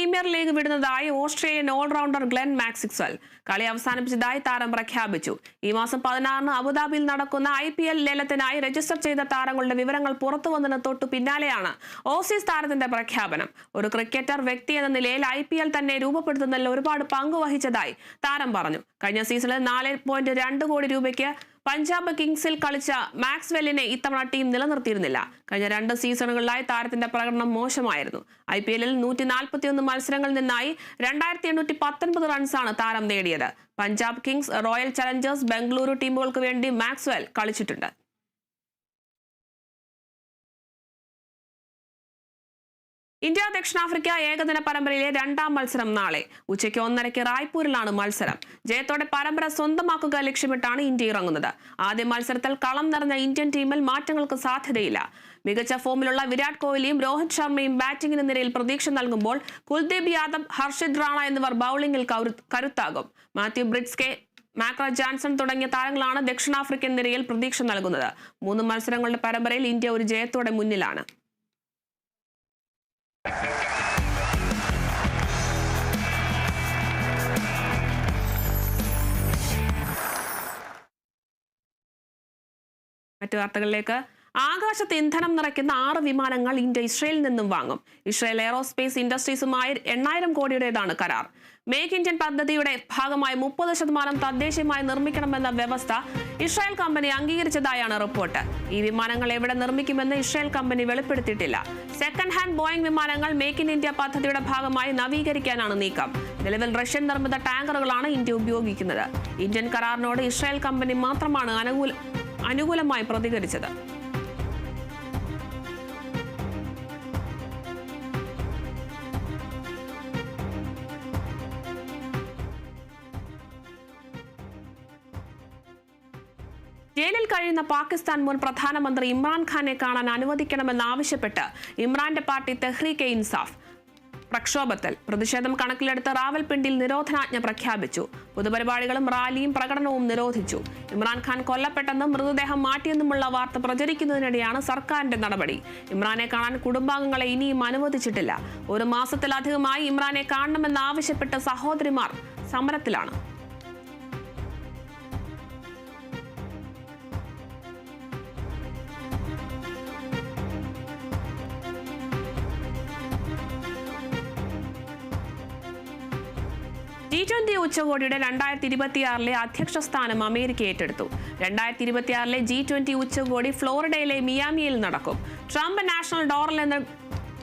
Premier league വിടുന്നതായി Australian allrounder Glenn Maxwell. കളി അവസാനിപ്പിച്ചതായി താരം പ്രഖ്യാപിച്ചു. ഈ മാസം 16-ന് അബുദാബിയിൽ നടക്കുന്ന IPL ലേലത്തിനായി രജിസ്റ്റർ ചെയ്ത താരങ്ങളുടെ വിവരങ്ങൾ പുറത്തുവന്നതിന് തൊട്ടു പിന്നാലെയാണ് ഓസീസ് താരത്തിന്റെ പ്രഖ്യാപനം. ഒരു ക്രിക്കറ്റർ വ്യക്തി എന്ന നിലയിൽ IPL തന്നെ രൂപപ്പെടുത്തുന്നതിൽ ഒരുപാട് പങ്ക് വഹിച്ചതായി താരം പറഞ്ഞു. കഴിഞ്ഞ സീസണിൽ 4.2 കോടി രൂപയ്ക്ക് പഞ്ചാബ് കിങ്സിൽ കളിച്ച മാക്സ്വെല്ലിനെ ഇത്തവണ ടീം നിലനിർത്തിയിരുന്നില്ല. കഴിഞ്ഞ 2 സീസണുകളിലായി താരത്തിന്റെ പ്രകടനം മോശമായിരുന്നു. IPL-ൽ 141 മത്സരങ്ങളിൽ നിന്നായി 2819 റൺസാണ് താരം നേടിയത്. Punjab Kings, Royal Challengers Bengaluru ടീമുകൾക്ക് വേണ്ടി മാക്സ്വെൽ കളിച്ചിട്ടുണ്ട്. ഇന്ത്യ ദക്ഷിണാഫ്രിക്ക ഏകദിന പരമ്പരയിലെ 2ാം മത്സരം നാളെ ഉച്ചയ്ക്ക് 1:30 റായ്പൂരിലാണ് മത്സരം. ജയത്തോടെ പരമ്പര സ്വന്തമാക്കുക ലക്ഷ്യമിട്ടാണ് ഇന്ത്യ ഇറങ്ങുന്നത്. ആദ്യ മത്സരത്തിൽ കളം നിറഞ്ഞ ഇന്ത്യൻ ടീമിൽ മാറ്റങ്ങൾക്ക് സാധ്യതയില്ല. മികച്ച ഫോമിലുള്ള വിരാട് കോഹ്ലിയും രോഹിത് ശർമ്മയും ബാറ്റിംഗിന് നിരയിൽ പ്രതീക്ഷ നൽകുമ്പോൾ കുൽദീപ് യാദവ്, ഹർഷിത് റാണ എന്നിവർ ബൌളിംഗിൽ കരുത്താകും. മാത്യു ബ്രിഡ്സ്കെ, മാക്ര ജാൻസൺ തുടങ്ങിയ താരങ്ങളാണ് ദക്ഷിണാഫ്രിക്കൻ നിരയിൽ പ്രതീക്ഷ നൽകുന്നത്. 3 മത്സരങ്ങളുടെ പരമ്പരയിൽ ഇന്ത്യ ഒരു ജയത്തോടെ മുന്നിലാണ്. മറ്റു വാർത്തകളിലേക്ക്. ആകാശത്ത് ഇന്ധനം നിറയ്ക്കുന്ന 6 വിമാനങ്ങൾ ഇന്ത്യ ഇസ്രയേലിൽ നിന്നും വാങ്ങും. ഇസ്രയേൽ എയറോസ്പേസ് ഇൻഡസ്ട്രീസുമായി 8,000 കോടിയുടേതാണ് കരാർ. മേക്ക് ഇന്ത്യൻ പദ്ധതിയുടെ ഭാഗമായി 30% തദ്ദേശീയമായി നിർമ്മിക്കണമെന്ന വ്യവസ്ഥ ഇസ്രായേൽ കമ്പനി അംഗീകരിച്ചതായാണ് റിപ്പോർട്ട്. ഈ വിമാനങ്ങൾ എവിടെ നിർമ്മിക്കുമെന്ന് ഇസ്രായേൽ കമ്പനി വെളിപ്പെടുത്തിയിട്ടില്ല. സെക്കൻഡ് ഹാൻഡ് ബോയിംഗ് വിമാനങ്ങൾ മേക്ക് ഇൻ ഇന്ത്യ പദ്ധതിയുടെ ഭാഗമായി നവീകരിക്കാനാണ് നീക്കം. നിലവിൽ റഷ്യൻ നിർമ്മിത ടാങ്കറുകളാണ് ഇന്ത്യ ഉപയോഗിക്കുന്നത്. ഇന്ത്യൻ കരാറിനോട് ഇസ്രായേൽ കമ്പനി മാത്രമാണ് അനുകൂലമായി പ്രതികരിച്ചത്. ജയിലിൽ കഴിയുന്ന പാകിസ്ഥാൻ മുൻ പ്രധാനമന്ത്രി ഇമ്രാൻഖാനെ കാണാൻ അനുവദിക്കണമെന്നാവശ്യപ്പെട്ട് ഇമ്രാന്റെ പാർട്ടി തെഹ്രീകെ ഇൻസാഫ് പ്രക്ഷോഭത്തിൽ. പ്രതിഷേധം കണക്കിലെടുത്ത് റാവൽപിണ്ടിയിൽ നിരോധനാജ്ഞ പ്രഖ്യാപിച്ചു. പൊതുപരിപാടികളും റാലിയും പ്രകടനവും നിരോധിച്ചു. ഇമ്രാൻഖാൻ കൊല്ലപ്പെട്ടെന്നും മൃതദേഹം മാറ്റിയെന്നുമുള്ള വാർത്ത പ്രചരിക്കുന്നതിനിടെയാണ് സർക്കാരിന്റെ നടപടി. ഇമ്രാനെ കാണാൻ കുടുംബാംഗങ്ങളെ ഇനിയും അനുവദിച്ചിട്ടില്ല. 1 മാസത്തിലധികമായി ഇമ്രാനെ കാണണമെന്നാവശ്യപ്പെട്ട് സഹോദരിമാർ സമരത്തിലാണ്. G20 ഉച്ചകോടിയുടെ 2026 അധ്യക്ഷ സ്ഥാനം അമേരിക്ക ഏറ്റെടുത്തു. 2026 G20 ഉച്ചകോടി ഫ്ലോറിഡയിലെ മിയാമിയിൽ നടക്കും. ട്രംപ് നാഷണൽ ഡോറൽ എന്ന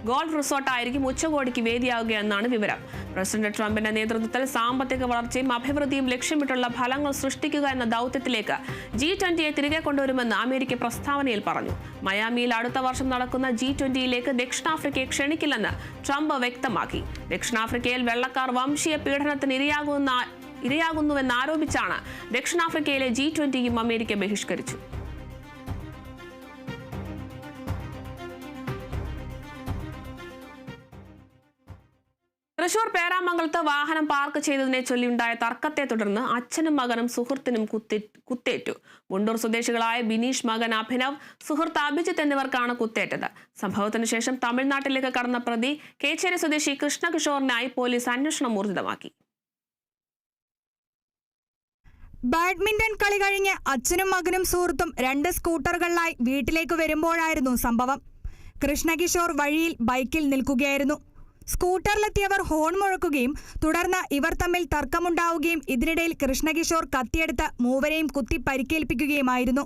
ഗോൾഫ് റിസോർട്ടായിരിക്കും ഉച്ചകോടിക്ക് വേദിയാവുകയെന്നാണ് വിവരം. പ്രസിഡന്റ് ട്രംപിന്റെ നേതൃത്വത്തിൽ സാമ്പത്തിക വളർച്ചയും അഭിവൃദ്ധിയും ലക്ഷ്യമിട്ടുള്ള ഫലങ്ങൾ സൃഷ്ടിക്കുക എന്ന ദൗത്യത്തിലേക്ക് G20 തിരികെ കൊണ്ടുവരുമെന്ന് അമേരിക്ക പ്രസ്താവനയിൽ പറഞ്ഞു. മയാമിയിൽ അടുത്ത വർഷം നടക്കുന്ന G20യിലേക്ക് ദക്ഷിണാഫ്രിക്കയെ ക്ഷണിക്കില്ലെന്ന് ട്രംപ് വ്യക്തമാക്കി. ദക്ഷിണാഫ്രിക്കയിൽ വെള്ളക്കാർ വംശീയ പീഡനത്തിന് ഇരയാകുന്നുവെന്നാരോപിച്ചാണ് ദക്ഷിണാഫ്രിക്കയിലെ G20യും അമേരിക്ക ബഹിഷ്കരിച്ചു. തൃശൂർ പേരാമംഗലത്ത് വാഹനം പാർക്ക് ചെയ്തതിനെ ചൊല്ലിയുണ്ടായ തർക്കത്തെ തുടർന്ന് അച്ഛനും മകനും സുഹൃത്തിനും കുത്തേറ്റു. മുണ്ടൂർ സ്വദേശികളായ ബിനീഷ്, മകൻ അഭിനവ്, സുഹൃത്ത് അഭിജിത്ത് എന്നിവർക്കാണ് കുത്തേറ്റത്. സംഭവത്തിന് ശേഷം തമിഴ്നാട്ടിലേക്ക് കടന്ന പ്രതി കേച്ചേരി സ്വദേശി കൃഷ്ണകിഷോറിനായി പോലീസ് അന്വേഷണം ഊർജിതമാക്കി. ബാഡ്മിന്റൺ കളി കഴിഞ്ഞ് അച്ഛനും മകനും സുഹൃത്തും 2 സ്കൂട്ടറുകളിലായി വീട്ടിലേക്ക് വരുമ്പോഴായിരുന്നു സംഭവം. കൃഷ്ണകിഷോർ വഴിയിൽ ബൈക്കിൽ നിൽക്കുകയായിരുന്നു. സ്കൂട്ടറിലെത്തിയവർ ഹോൺ മുഴക്കുകയും തുടർന്ന് ഇവർ തമ്മിൽ തർക്കമുണ്ടാവുകയും ഇതിനിടയിൽ കൃഷ്ണകിഷോർ കത്തിയെടുത്ത് മൂവരെയും കുത്തി പരിക്കേൽപ്പിക്കുകയുമായിരുന്നു.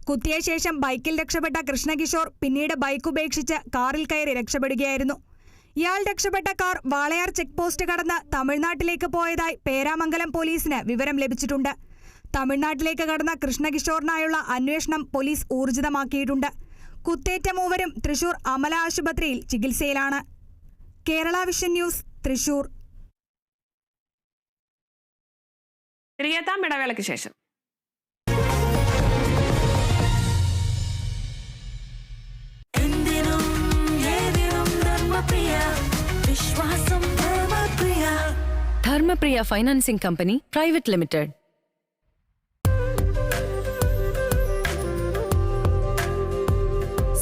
കുത്തിയ ശേഷം ബൈക്കിൽ രക്ഷപ്പെട്ട കൃഷ്ണകിഷോർ പിന്നീട് ബൈക്ക് ഉപേക്ഷിച്ച് കാറിൽ കയറി രക്ഷപ്പെടുകയായിരുന്നു. ഇയാൾ രക്ഷപ്പെട്ട കാർ വാളയാർ ചെക്ക് പോസ്റ്റ് കടന്ന് തമിഴ്നാട്ടിലേക്ക് പോയതായി പേരാമംഗലം പോലീസിന് വിവരം ലഭിച്ചിട്ടുണ്ട്. തമിഴ്നാട്ടിലേക്ക് കടന്ന കൃഷ്ണകിഷോറിനായുള്ള അന്വേഷണം പോലീസ് ഊർജിതമാക്കിയിട്ടുണ്ട്. കുത്തേറ്റ മൂവരും തൃശൂർ അമല ആശുപത്രിയിൽ ചികിത്സയിലാണ്. Kerala Vision News, Thrissur. തിരികെത്താം ഇടവേളയ്ക്ക് ശേഷം. Dharmapriya financing company private limited.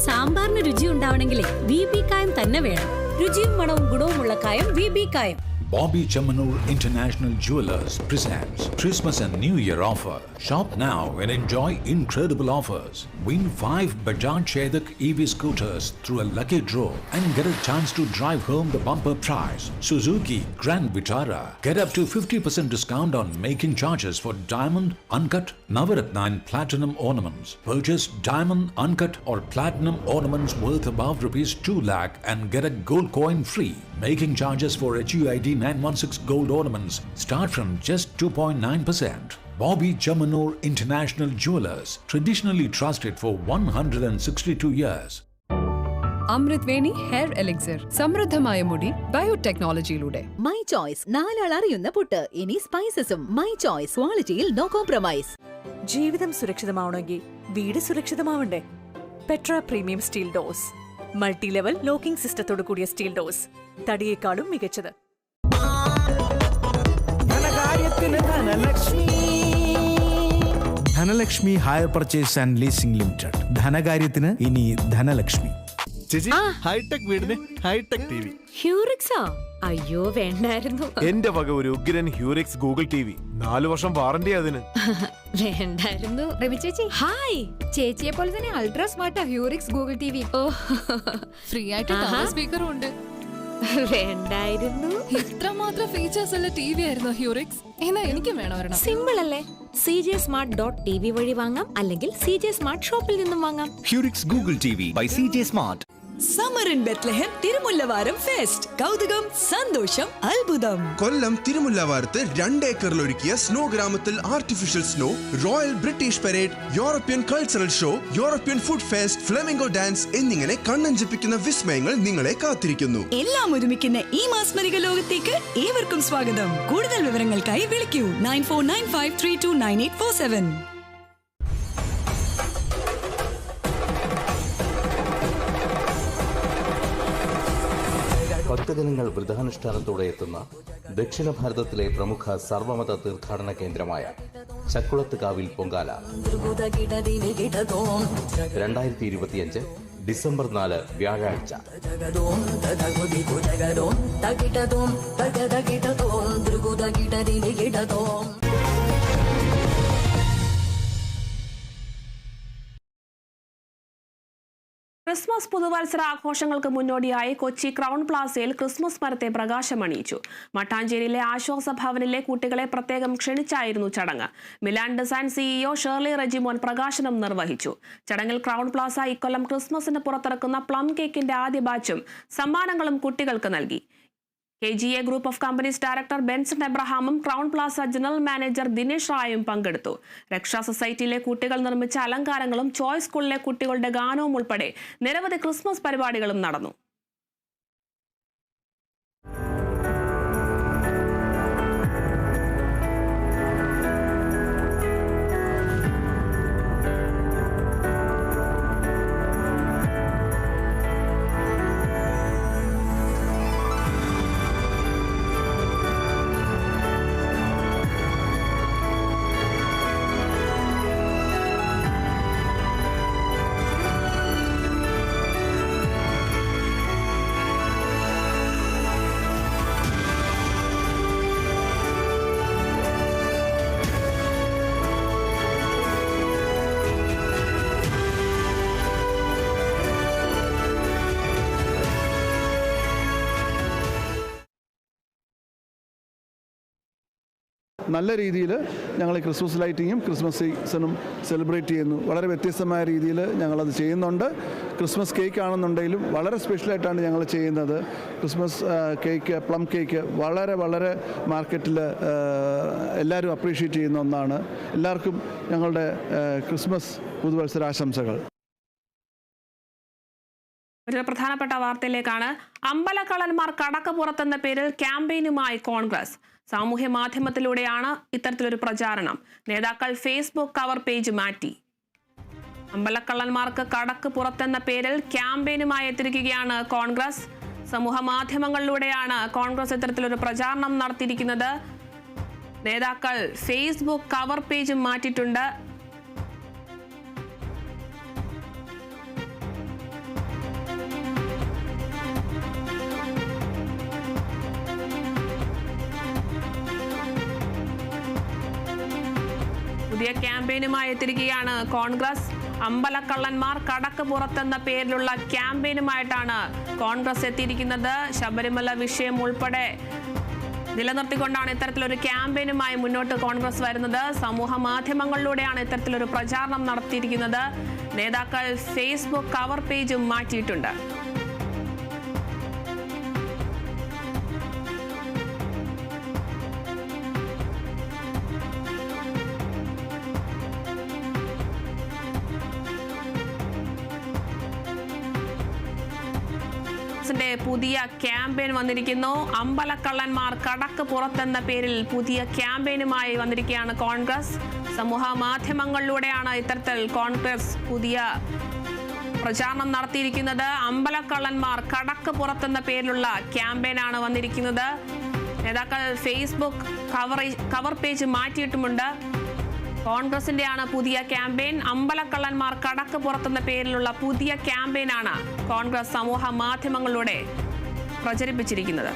സാമ്പാറിന് രുചി ഉണ്ടാവണമെങ്കിലേ VP കായം തന്നെ വേണം. രുചിയും മണവും ഗുണവുമുള്ള കായം VB കായം. Bobby Chamanur International Jewelers presents Christmas and New Year offer. Shop now and enjoy incredible offers. Win 5 Bajaj Chetak EV scooters through a lucky draw and get a chance to drive home the bumper prize. Suzuki Grand Vitara. Get up to 50% discount on making charges for diamond, uncut, Navaratna and platinum ornaments. Purchase diamond, uncut or platinum ornaments worth above rupees 2 lakh and get a gold coin free. Making charges for HUID 916 gold ornaments start from just 2.9%. Bobby Chamanur International Jewelers, traditionally trusted for 162 years. Amrit Veni Hair Elixir. സമൃദ്ധമായ മുടി ബയോടെക്നോളജിയിലൂടെ. My choice 4 ആൾ അറിയുന്ന പുട്ട്. ഇനി സ്പൈസസും. My choice ക്വാളിറ്റിയിൽ no compromise. ജീവിതം സുരക്ഷിതമാവണമെങ്കിൽ വീട് സുരക്ഷിതമാവണ്ടേ? Petra premium steel doors, multi level locking സിസ്റ്റത്തോടു കൂടിയ സ്റ്റീൽ ഡോസ്, തടിയേക്കാളും മികച്ചത്. Dhanalakshmi hire purchase and leasing limited. ധനകാര്യത്തിന് ഇനി ധനലക്ഷ്മി. ചേച്ചി, ഹൈടെക് വീടിന് ഹൈടെക് ടിവി. ഹ്യൂറിക്സാ? അയ്യോ വേണ്ടായിരുന്നു. എന്റെ വക ഒരു ഉഗ്രൻ ഹ്യൂറിക്സ് ഗൂഗിൾ ടിവി. 4 വർഷം വാറന്റി അതിന്. വേണ്ടായിരുന്നു. രവി ചേച്ചി ഹായ്. ചേച്ചിയെ പോലെ തന്നെ ultra smart Hurix Google TV. Free ആയിട്ട് സ്പീക്കറും ഉണ്ട്. വേണ്ടായിരുന്നു. ഇത്രമാത്രം ഫീച്ചേഴ്സ് ഉള്ള ടിവി ആയിരുന്നു ഹ്യൂറിക്സ്. എന്നാ എനിക്കും വേണം ഒരെണ്ണം. സിമ്പിൾ അല്ലേ? cjsmart.tv വഴി വാങ്ങാം, അല്ലെങ്കിൽ CJ സ്മാർട്ട് ഷോപ്പിൽ നിന്നും വാങ്ങാം. Hurix Google TV by CJ smart. Summer in Bethlehem Thirumullavaram fest. കൗതുകം, സന്തോഷം, അത്ഭുതം. കൊല്ലം തിരുമുല്ലവാരത്ത് 2 ഏക്കറിൽ ഒരുക്കിയ സ്നോ ഗ്രാമത്തിൽ artificial snow, royal British parade, European cultural show, European food fest, flamingo dance എന്നിങ്ങനെ കണ്ണഞ്ചിപ്പിക്കുന്ന വിസ്മയങ്ങൾ നിങ്ങളെ കാത്തിരിക്കുന്നു. എല്ലാം ഒരുമിക്കുന്ന ഈ മാസ്മരിക ലോകത്തേക്ക് ഏവർക്കും സ്വാഗതം. കൂടുതൽ വിവരങ്ങൾക്കായി വിളിക്കൂ 9495329847. ഭക്തജനങ്ങൾ വ്രതാനുഷ്ഠാനത്തോടെ എത്തുന്ന ദക്ഷിണ ഭാരതത്തിലെ പ്രമുഖ സർവമത തീർത്ഥാടന കേന്ദ്രമായ ചക്കുളത്തുകാവിൽ പൊങ്കാല 2025 ഡിസംബർ 4 വ്യാഴാഴ്ച. ക്രിസ്മസ് പുതുവത്സര ആഘോഷങ്ങൾക്ക് മുന്നോടിയായി കൊച്ചി ക്രൗൺ പ്ലാസയിൽ ക്രിസ്മസ് മരത്തെ പ്രകാശമണിയിച്ചു. മട്ടാഞ്ചേരിയിലെ ആശ്വാസ ഭവനിലെ കുട്ടികളെ പ്രത്യേകം ക്ഷണിച്ചായിരുന്നു ചടങ്ങ്. Milan design CEO Shirley Rejimon പ്രകാശനം നിർവഹിച്ചു. ചടങ്ങിൽ ക്രൗൺ പ്ലാസ ഇക്കൊല്ലം ക്രിസ്മസിന് പുറത്തിറക്കുന്ന പ്ലം കേക്കിന്റെ ആദ്യ ബാച്ചും സമ്മാനങ്ങളും കുട്ടികൾക്ക് നൽകി. KGA group of companies director Benson എബ്രഹാമും Crowne Plaza general manager Dinesh റായും പങ്കെടുത്തു. രക്ഷാ സൊസൈറ്റിയിലെ കുട്ടികൾ നിർമ്മിച്ച അലങ്കാരങ്ങളും ചോയ്സ് സ്കൂളിലെ കുട്ടികളുടെ ഗാനവും ഉൾപ്പെടെ നിരവധി ക്രിസ്മസ് പരിപാടികളും നടന്നു. നല്ല രീതിയിൽ ഞങ്ങൾ ക്രിസ്മസ് ലൈറ്റിങ്ങും ക്രിസ്മസ് സീസണും സെലിബ്രേറ്റ് ചെയ്യുന്നു. വളരെ വ്യത്യസ്തമായ രീതിയിൽ ഞങ്ങളത് ചെയ്യുന്നുണ്ട്. ക്രിസ്മസ് കേക്ക് ആണെന്നുണ്ടെങ്കിലും വളരെ സ്പെഷ്യലായിട്ടാണ് ഞങ്ങൾ ചെയ്യുന്നത്. ക്രിസ്മസ് കേക്ക്, പ്ലം കേക്ക് വളരെ വളരെ മാർക്കറ്റിൽ എല്ലാവരും അപ്രീഷിയേറ്റ് ചെയ്യുന്ന ഒന്നാണ്. എല്ലാവർക്കും ഞങ്ങളുടെ ക്രിസ്മസ് പുതുവത്സരാശംസകൾ. ഒരു പ്രധാനപ്പെട്ട വാർത്തയിലേക്കാണ്. അമ്പലക്കള്ളന്മാർ കടക്ക് പുറത്തെന്ന പേരിൽ ക്യാമ്പയിനുമായി കോൺഗ്രസ്. സാമൂഹ്യ മാധ്യമത്തിലൂടെയാണ് ഇത്തരത്തിലൊരു പ്രചാരണം. നേതാക്കൾ ഫേസ്ബുക്ക് കവർ പേജ് മാറ്റി. അമ്പലക്കള്ളന്മാർക്ക് കടക്ക് പുറത്തെന്ന പേരിൽ ക്യാമ്പയിനുമായി എത്തിയിരിക്കുകയാണ് കോൺഗ്രസ്. സമൂഹ മാധ്യമങ്ങളിലൂടെയാണ് കോൺഗ്രസ് ഇത്തരത്തിലൊരു പ്രചാരണം നടത്തിയിരിക്കുന്നത്. നേതാക്കൾ ഫേസ്ബുക്ക് കവർ പേജ് മാറ്റിയിട്ടുണ്ട്. പുതിയ ക്യാമ്പയിനുമായി എത്തിയിരിക്കുകയാണ് കോൺഗ്രസ്. അമ്പലക്കള്ളന്മാർ കടക്ക് പുറത്തെന്ന പേരിലുള്ള ക്യാമ്പയിനുമായിട്ടാണ് കോൺഗ്രസ് എത്തിയിരിക്കുന്നത്. ശബരിമല വിഷയം ഉൾപ്പെടെ നിലനിർത്തിക്കൊണ്ടാണ് ഇത്തരത്തിലൊരു ക്യാമ്പയിനുമായി മുന്നോട്ട് കോൺഗ്രസ് വരുന്നത്. സമൂഹ മാധ്യമങ്ങളിലൂടെയാണ് ഇത്തരത്തിലൊരു പ്രചാരണം നടത്തിയിരിക്കുന്നത്. നേതാക്കൾ ഫേസ്ബുക്ക് കവർ പേജും മാറ്റിയിട്ടുണ്ട്. പുതിയ ക്യാമ്പയിൻ വന്നിരിക്കുന്നു. അമ്പലക്കള്ളന്മാർ കടക്ക് പുറത്തെന്ന പേരിൽ പുതിയ ക്യാമ്പയിനുമായി വന്നിരിക്കുകയാണ് കോൺഗ്രസ്. സമൂഹ മാധ്യമങ്ങളിലൂടെയാണ് ഇത്തരത്തിൽ കോൺഗ്രസ് പുതിയ പ്രചാരണം നടത്തിയിരിക്കുന്നത്. അമ്പലക്കള്ളന്മാർ കടക്ക് പുറത്തെന്ന പേരിലുള്ള ക്യാമ്പയിനാണ് വന്നിരിക്കുന്നത്. നേതാക്കൾ ഫേസ്ബുക്ക് കവർ പേജ് മാറ്റിയിട്ടുമുണ്ട്. കോൺഗ്രസിന്റെയാണ് പുതിയ ക്യാമ്പയിൻ. അമ്പലക്കള്ളന്മാർ കടക്ക് പുറത്തെന്ന പേരിലുള്ള പുതിയ ക്യാമ്പയിനാണ് കോൺഗ്രസ് സമൂഹ മാധ്യമങ്ങളിലൂടെ പ്രചരിപ്പിച്ചിരിക്കുന്നത്.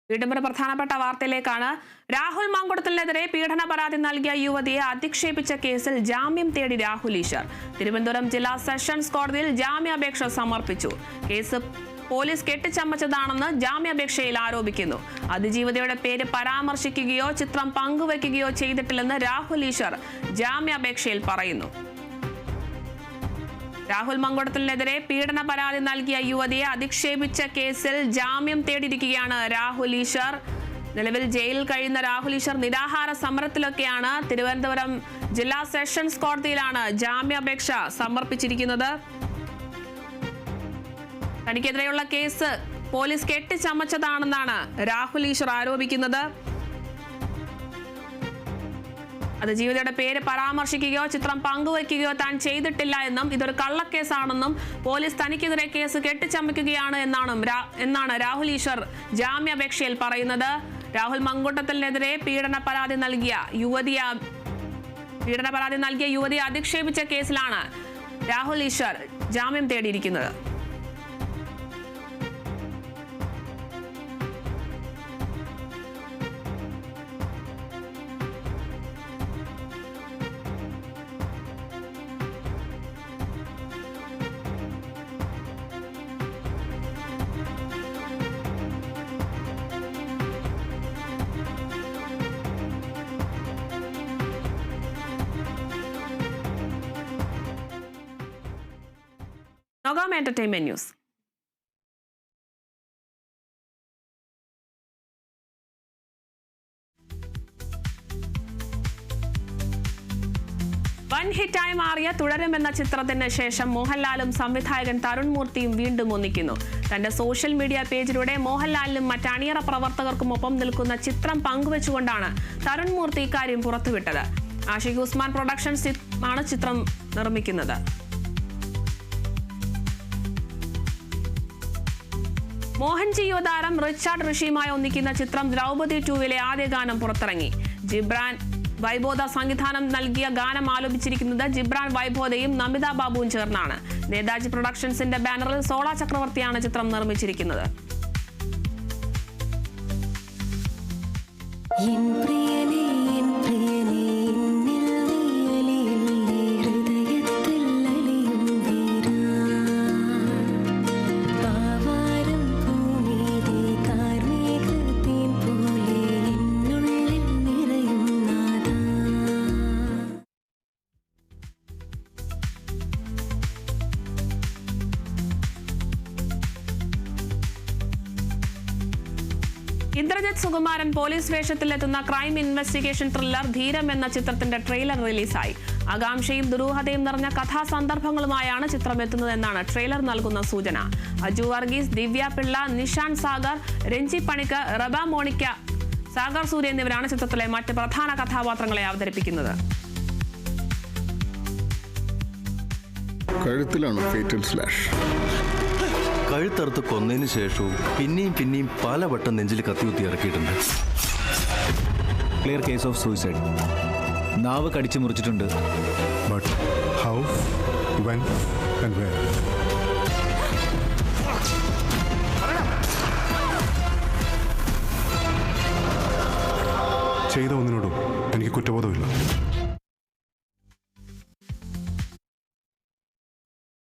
വീണ്ടും ഒരു പ്രധാനപ്പെട്ട വാർത്തയിലേക്കാണ്. രാഹുൽ മാങ്കുടത്തിനെതിരെ പീഡന പരാതി നൽകിയ യുവതിയെ അധിക്ഷേപിച്ച കേസിൽ ജാമ്യം തേടി രാഹുൽ ഈശ്വർ. തിരുവനന്തപുരം ജില്ലാ സെഷൻസ് കോടതിയിൽ ജാമ്യാപേക്ഷ സമർപ്പിച്ചു. കേസ് പോലീസ് കെട്ടിച്ചമച്ചതാണെന്ന് ജാമ്യാപേക്ഷയിൽ ആരോപിക്കുന്നു. അതിജീവിതയുടെ പേര് പരാമർശിക്കുകയോ ചിത്രം പങ്കുവയ്ക്കുകയോ ചെയ്തിട്ടില്ലെന്ന് രാഹുൽ ഈശ്വർ ജാമ്യാപേക്ഷയിൽ പറയുന്നു. രാഹുൽ മങ്കുടത്തിനെതിരെ പീഡന പരാതി നൽകിയ യുവതിയെ അധിക്ഷേപിച്ച കേസിൽ ജാമ്യം തേടിയിരിക്കുകയാണ് രാഹുൽ ഈശ്വർ. നിലവിൽ ജയിലിൽ കഴിയുന്ന രാഹുൽ ഈശ്വർ നിരാഹാര സമരത്തിലൊക്കെയാണ്. തിരുവനന്തപുരം ജില്ലാ സെഷൻസ് കോടതിയിലാണ് ജാമ്യാപേക്ഷ സമർപ്പിച്ചിരിക്കുന്നത്. തനിക്കെതിരെയുള്ള കേസ് പോലീസ് കെട്ടിച്ചമച്ചതാണെന്നാണ് രാഹുൽ ഈശ്വർ ആരോപിക്കുന്നത്. അതിജീവിതയുടെ പേര് പരാമർശിക്കുകയോ ചിത്രം പങ്കുവയ്ക്കുകയോ താൻ ചെയ്തിട്ടില്ല എന്നും ഇതൊരു കള്ളക്കേസാണെന്നും പോലീസ് തനിക്കെതിരെ കേസ് കെട്ടിച്ചമയ്ക്കുകയാണ് എന്നാണ് രാഹുൽ ഈശ്വർ ജാമ്യാപേക്ഷയിൽ പറയുന്നത്. രാഹുൽ മങ്കുടത്തിനെതിരെ പീഡന പരാതി നൽകിയ യുവതിയെ അധിക്ഷേപിച്ച കേസിലാണ് രാഹുൽ ഈശ്വർ ജാമ്യം തേടിയിരിക്കുന്നത്. Nogam Entertainment News. വൻ ഹിറ്റായി മാറിയ തുടരും എന്ന ചിത്രത്തിന് ശേഷം മോഹൻലാലും സംവിധായകൻ തരുൺ മൂർത്തിയും വീണ്ടും ഒന്നിക്കുന്നു. തന്റെ സോഷ്യൽ മീഡിയ പേജിലൂടെ മോഹൻലാലിനും മറ്റ് അണിയറ പ്രവർത്തകർക്കുമൊപ്പം നിൽക്കുന്ന ചിത്രം പങ്കുവെച്ചുകൊണ്ടാണ് തരുൺ മൂർത്തി ഇക്കാര്യം പുറത്തുവിട്ടത്. ആഷിഖ് ഉസ്മാൻ പ്രൊഡക്ഷൻസ് ആണ് ചിത്രം നിർമ്മിക്കുന്നത്. മോഹൻജി യുവതാരം റിച്ചാർഡ് ഋഷിയുമായി ഒന്നിക്കുന്ന ചിത്രം ദ്രൗപദി 2-വിലെ ആദ്യ ഗാനം പുറത്തിറങ്ങി. ജിബ്രാൻ വൈബോധ സംവിധാനം നൽകിയ ഗാനം ആലപിച്ചിരിക്കുന്നത് ജിബ്രാൻ വൈബോധയും നമിത ബാബുവും ചേർന്നാണ്. നേതാജി പ്രൊഡക്ഷൻസിന്റെ ബാനറിൽ സോള ചക്രവർത്തിയാണ് ചിത്രം നിർമ്മിച്ചിരിക്കുന്നത്. ഇന്ദ്രജിത് സുകുമാരൻ പോലീസ് വേഷത്തിലെത്തുന്ന ക്രൈം ഇൻവെസ്റ്റിഗേഷൻ ത്രില്ലർ ധീരം എന്ന ചിത്രത്തിന്റെ ട്രെയിലർ റിലീസായി. ആകാംക്ഷയും ദുരൂഹതയും നിറഞ്ഞ കഥാസന്ദർഭങ്ങളുമായാണ് ചിത്രം എത്തുന്നതെന്നാണ് ട്രെയിലർ നൽകുന്ന സൂചന. അജു വർഗീസ്, ദിവ്യ പിള്ള, നിഷാൻ സാഗർ, രഞ്ജി പണിക്ക്, റബ മോണിക്ക, സാഗർ സൂര്യ എന്നിവരാണ് ചിത്രത്തിലെ മറ്റ് പ്രധാന കഥാപാത്രങ്ങളെ അവതരിപ്പിക്കുന്നത്. കഴുത്തിലാണ് ഫേറ്റൽ സ്ലാഷ്. കഴുത്തറുത്ത് കൊന്നതിന് ശേഷവും പിന്നെയും പലവട്ടം നെഞ്ചിൽ കത്തികുത്തി ഇറക്കിയിട്ടുണ്ട്. Clear case of suicide. നാവ് കടിച്ചു മുറിച്ചിട്ടുണ്ട്. But how, when and where? ചെയ്ത ഒന്നിനോടും എനിക്ക് കുറ്റബോധമില്ല.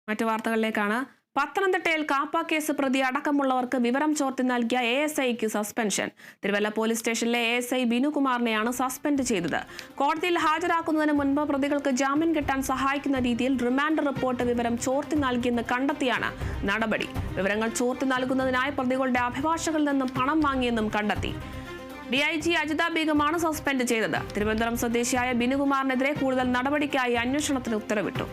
മറ്റു വാർത്തകളിലേക്കാണ്. പത്തനംതിട്ടയിൽ കാപ്പ കേസ് പ്രതി അടക്കമുള്ളവർക്ക് വിവരം ചോർത്തി നൽകിയ ASIക്ക് സസ്പെൻഷൻ. തിരുവല്ല പോലീസ് സ്റ്റേഷനിലെ ASI ബിനുകുമാറിനെയാണ് സസ്പെൻഡ് ചെയ്തത്. കോടതിയിൽ ഹാജരാക്കുന്നതിന് മുൻപ് പ്രതികൾക്ക് ജാമ്യം കിട്ടാൻ സഹായിക്കുന്ന രീതിയിൽ റിമാൻഡ് റിപ്പോർട്ട് വിവരം ചോർത്തി നൽകിയെന്ന് കണ്ടെത്തിയാണ് നടപടി. വിവരങ്ങൾ ചോർത്തി നൽകുന്നതിനായി പ്രതികളുടെ അഭിഭാഷകരിൽ നിന്നും പണം വാങ്ങിയെന്നും കണ്ടെത്തി. DIG അജിത ബീഗമാണ് സസ്പെൻഡ് ചെയ്തത്. തിരുവനന്തപുരം സ്വദേശിയായ ബിനുകുമാറിനെതിരെ കൂടുതൽ നടപടിക്കായി അന്വേഷണത്തിന് ഉത്തരവിട്ടു.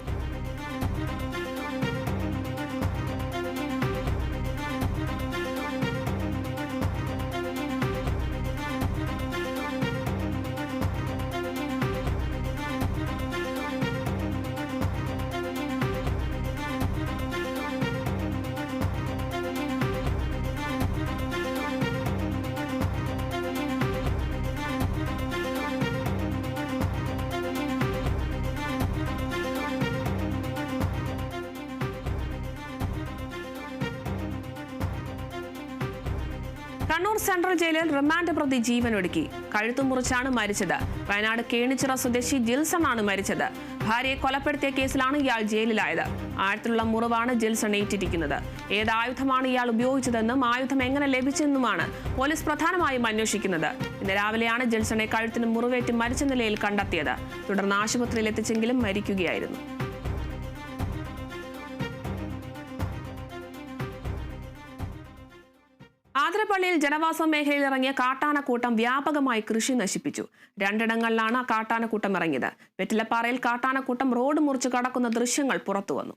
കണ്ണൂർ സെൻട്രൽ ജയിലിൽ റിമാൻഡ് പ്രതി ജീവനൊടുക്കി. കഴുത്തു മുറിച്ചാണ് മരിച്ചത്. വയനാട് കേണിച്ചിറ സ്വദേശി ജിൽസൺ ആണ് മരിച്ചത്. ഭാര്യയെ കൊലപ്പെടുത്തിയ കേസിലാണ് ഇയാൾ ജയിലിലായത്. ആഴത്തിലുള്ള മുറിവാണ് ജിൽസൺ ഏറ്റിരിക്കുന്നത്. ഏത് ആയുധമാണ് ഇയാൾ ഉപയോഗിച്ചതെന്നും ആയുധം എങ്ങനെ ലഭിച്ചെന്നുമാണ് പോലീസ് പ്രധാനമായും അന്വേഷിക്കുന്നത്. ഇന്ന് രാവിലെയാണ് ജിൽസണെ കഴുത്തിന് മുറിവേറ്റ് മരിച്ച നിലയിൽ കണ്ടെത്തിയത്. തുടർന്ന് ആശുപത്രിയിൽ എത്തിച്ചെങ്കിലും മരിക്കുകയായിരുന്നു. ആതിരപ്പള്ളിയിൽ ജനവാസ മേഖലയിൽ ഇറങ്ങിയ കാട്ടാനക്കൂട്ടം വ്യാപകമായി കൃഷി നശിപ്പിച്ചു. 2 ഇടങ്ങളിലാണ് കാട്ടാനക്കൂട്ടം ഇറങ്ങിയത്. വെറ്റിലപ്പാറയിൽ കാട്ടാനക്കൂട്ടം റോഡ് മുറിച്ച് കടക്കുന്ന ദൃശ്യങ്ങൾ പുറത്തുവന്നു.